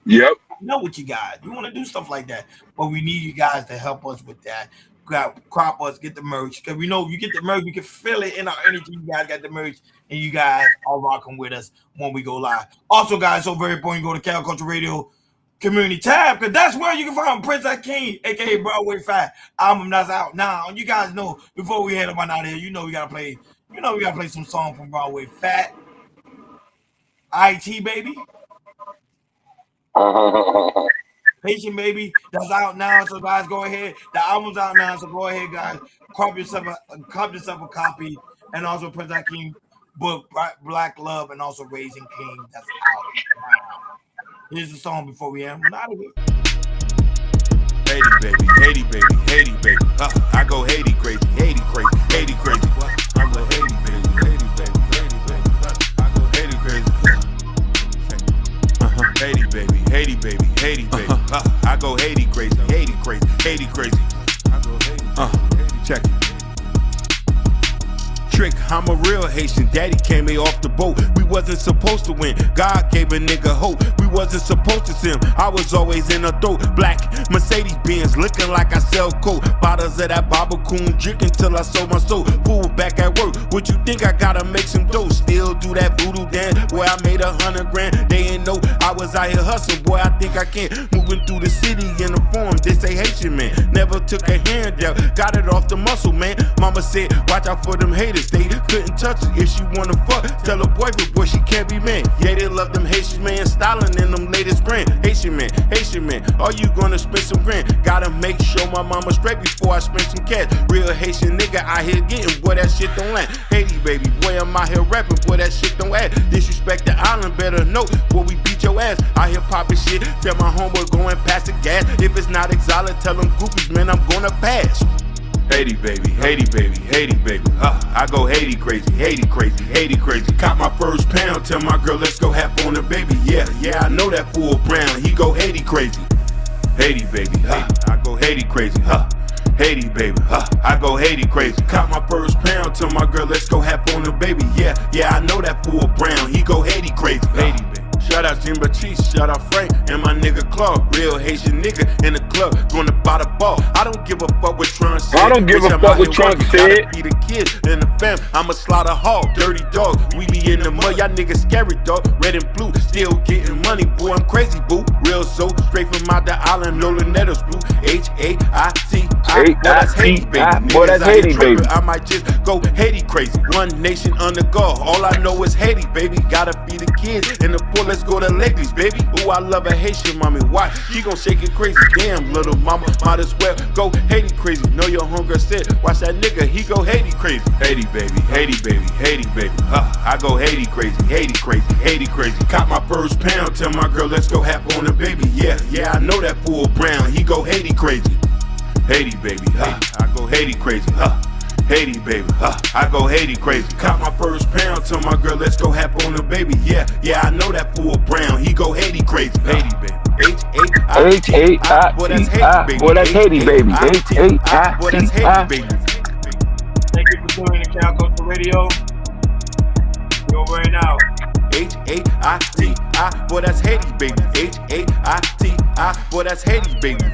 Yep. You know what you guys. We want to do stuff like that. But we need you guys to help us with that. Crop us, get the merch. Because we know if you get the merch, we can feel it in our energy. You guys got the merch. And you guys are rocking with us when we go live. Also, guys, so very important, go to Cal Culture Radio Community tab, because that's where you can find Prince Hakeem, aka Broadway Fat album that's out now. You guys know before we head on out here, we gotta play some song from Broadway Fat. IT baby. Patient baby, that's out now. So guys, go ahead. The album's out now, so go ahead, guys. Cop yourself a copy, and also Prince Hakeem book Black Love and also Raising King that's out now. Here's the song before we end. We're out of here. Haiti baby, Haiti baby, Haiti baby. I go Haiti crazy, Haiti crazy, Haiti crazy. I go Haiti baby, Haiti baby, Haiti baby. I go Haiti crazy. Haiti baby, Haiti baby, Haiti baby. I go Haiti crazy, Haiti crazy, Haiti crazy. I go Haiti. Check it. Trick, I'm a real Haitian. Daddy came me off the boat. We wasn't supposed to win. God gave a nigga hope. We wasn't supposed to sim. I was always in a throat. Black Mercedes Benz, looking like I sell coke. Bottles of that Baba Coon, drinking till I sold my soul. Fool back at work. What you think I gotta make some dough? Still do that voodoo dance. Boy, I made 100 grand. They ain't know I was out here hustling. Boy, I think I can. Moving through the city in the form. They say Haitian man. Never took a handout. Got it off the muscle, man. Mama said, watch out for them haters. They couldn't touch it. If she wanna fuck, tell her boyfriend, boy, she can't be man. Yeah, they love them Haitian man, styling in them latest brand. Haitian man, are you gonna spend some grand? Gotta make sure my mama straight before I spend some cash. Real Haitian nigga out here getting, boy, that shit don't land. Haiti baby, boy, I'm out here rapping, boy, that shit don't add. Disrespect the island, better know, boy, we beat your ass. Out here popping shit, tell my homeboy going past the gas. If it's not exotic, tell them goofies, man, I'm gonna pass. Haiti baby, Haiti baby, Haiti baby. I go Haiti crazy, Haiti crazy, Haiti crazy. Caught my first pound, tell my girl let's go have on the baby. Yeah, I know that fool Brown. He go Haiti crazy, Haiti baby. I go Haiti crazy, Haiti baby. I go Haiti crazy. Caught my first pound, tell my girl let's go have on the baby. Yeah, I know that fool Brown. He go Haiti crazy, Haiti baby. Shout out Jim Batiste, shout out Frank, and my nigga Claude. Real Haitian nigga in the club, gonna buy the ball. I don't give a fuck what Trump said. I don't give a fuck what Trump said. Be the kids and the fam, I'm a slaughter hog, dirty dog. We be in the mud, y'all niggas scary dog. Red and blue, still getting money, boy, I'm crazy, boo. Real soul, straight from out the island, no Lunetta's blue. H-A-I-T-I, boy, that's Haiti, baby. Boy, that's Haiti, baby. I might just go Haiti crazy. One nation under God, all I know is Haiti, baby. Gotta feed the kids and the poor. Let's go to Lakers, baby. Ooh, I love a Haitian mommy. Why? She gon' shake it crazy. Damn, little mama, might as well go Haiti crazy. Know your hunger said, watch that nigga, he go Haiti crazy. Haiti baby, Haiti baby, Haiti baby. I go Haiti crazy, Haiti crazy, Haiti crazy. Caught my first pound, tell my girl let's go have on the baby. Yeah, I know that fool Brown. He go Haiti crazy, Haiti baby. I go Haiti crazy, Haiti, baby. I go Haiti crazy. Caught my first pound, tell my girl, let's go hap on the baby. Yeah, I know that fool brown. He go Haiti crazy. Haiti, baby. H-A-I-T-I. Boy, that's Haiti, baby. Boy, that's Haiti, baby. H-A-I-T-I. Boy, that's Haiti, baby. Thank you for tuning in to Cal Culture Radio. You're right now. H-A-I-T-I. Boy, that's Haiti, baby. H-A-I-T-I. Boy, that's Haiti, baby.